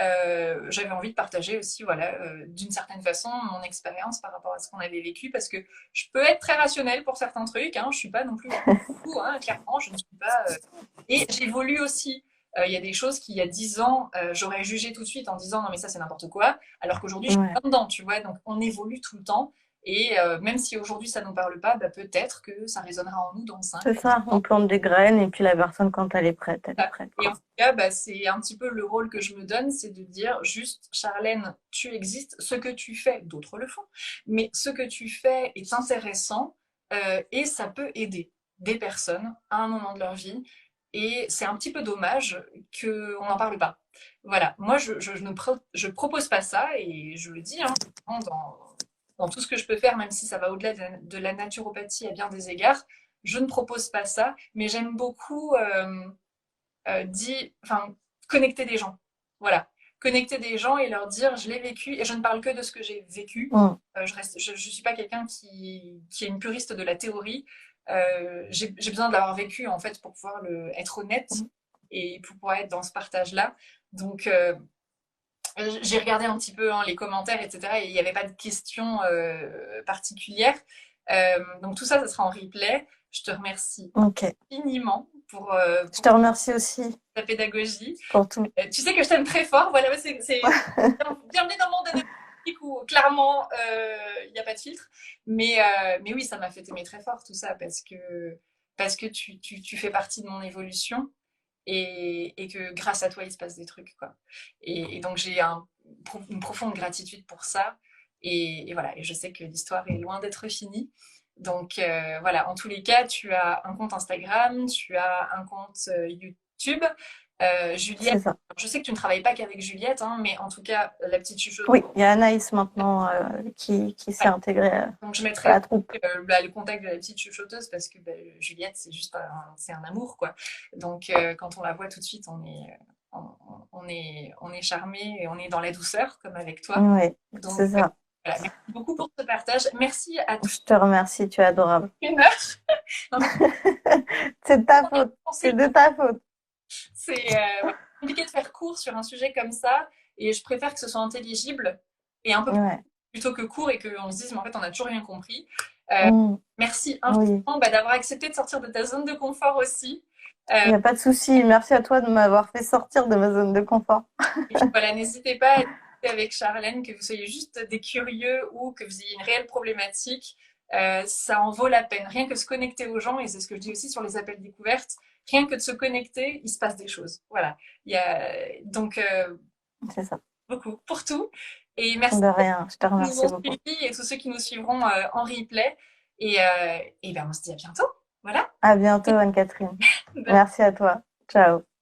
j'avais envie de partager aussi, voilà, d'une certaine façon, mon expérience par rapport à ce qu'on avait vécu, parce que je peux être très rationnelle pour certains trucs. Hein, je suis pas non plus fou, hein, clairement, je ne suis pas. Et j'évolue aussi. Il y a des choses qui, il y a 10 ans, j'aurais jugé tout de suite en disant non mais ça c'est n'importe quoi, alors qu'aujourd'hui je suis Ouais. pas dedans, tu vois. Donc on évolue tout le temps. Et même si aujourd'hui ça ne nous parle pas, bah, peut-être que ça résonnera en nous dans 5 C'est ça, on plante des graines et puis la personne, quand elle est prête, et en quoi. tout cas, bah, c'est un petit peu le rôle que je me donne, c'est de dire juste, Charlène, tu existes, ce que tu fais, d'autres le font, mais ce que tu fais est intéressant et ça peut aider des personnes à un moment de leur vie. Et c'est un petit peu dommage qu'on n'en parle pas. Voilà, moi je propose pas ça et je le dis hein, dans tout ce que je peux faire, même si ça va au-delà de la naturopathie à bien des égards, je ne propose pas ça, mais j'aime beaucoup enfin, connecter des gens. Voilà. Connecter des gens et leur dire je l'ai vécu et je ne parle que de ce que j'ai vécu. Mm. Je suis pas quelqu'un qui est une puriste de la théorie. J'ai besoin de l'avoir vécu en fait pour pouvoir être honnête et pour pouvoir être dans ce partage-là. Donc j'ai regardé un petit peu hein, les commentaires, etc. Et il n'y avait pas de questions particulières. Donc tout ça, ça sera en replay. Je te remercie Ok. infiniment Je pour te remercie aussi ta pédagogie. pour tout. Tu sais que je t'aime très fort. Voilà, bienvenue dans le monde anonyme où clairement il n'y a pas de filtre. Mais oui, ça m'a fait aimer très fort tout ça parce que tu fais partie de mon évolution et que grâce à toi il se passe des trucs quoi. Et donc j'ai une profonde gratitude pour ça. Et voilà, et je sais que l'histoire est loin d'être finie. Donc voilà, en tous les cas, tu as un compte Instagram, tu as un compte YouTube. Juliette, C'est ça. je sais que tu ne travailles pas qu'avec Juliette, hein, mais en tout cas, la petite chuchote. Oui, il y a Anaïs maintenant qui s'est Ouais. intégrée Donc je à mettrai la troupe. le contact de la petite chuchoteuse parce que bah, Juliette, c'est juste c'est un amour, quoi. Donc quand on la voit tout de suite, on est charmé et on est dans la douceur, comme avec toi. Oui, Donc c'est ça. voilà, merci beaucoup pour ce partage. Merci à tous. Je te remercie, tu es adorable. Une heure. Non, mais C'est de ta faute. C'est de ta faute. c'est voilà, compliqué de faire court sur un sujet comme ça et je préfère que ce soit intelligible et un peu Ouais. plutôt que court et qu'on se dise mais en fait on n'a toujours rien compris. Mm. Merci Oui. infiniment d'avoir accepté de sortir de ta zone de confort aussi. Il n'y a pas de souci. Merci à toi de m'avoir fait sortir de ma zone de confort. Et puis voilà, n'hésitez pas avec Charlène, que vous soyez juste des curieux ou que vous ayez une réelle problématique, ça en vaut la peine. Rien que se connecter aux gens, et c'est ce que je dis aussi sur les appels découvertes, rien que de se connecter, il se passe des choses. Voilà. Donc, C'est ça. beaucoup pour tout. Et merci De à tous rien. Je te qui nous remercie ont beaucoup. suivis et tous ceux qui nous suivront en replay. Et ben, on se dit à bientôt. Voilà. À bientôt, Anne-Catherine. Merci à toi. Ciao.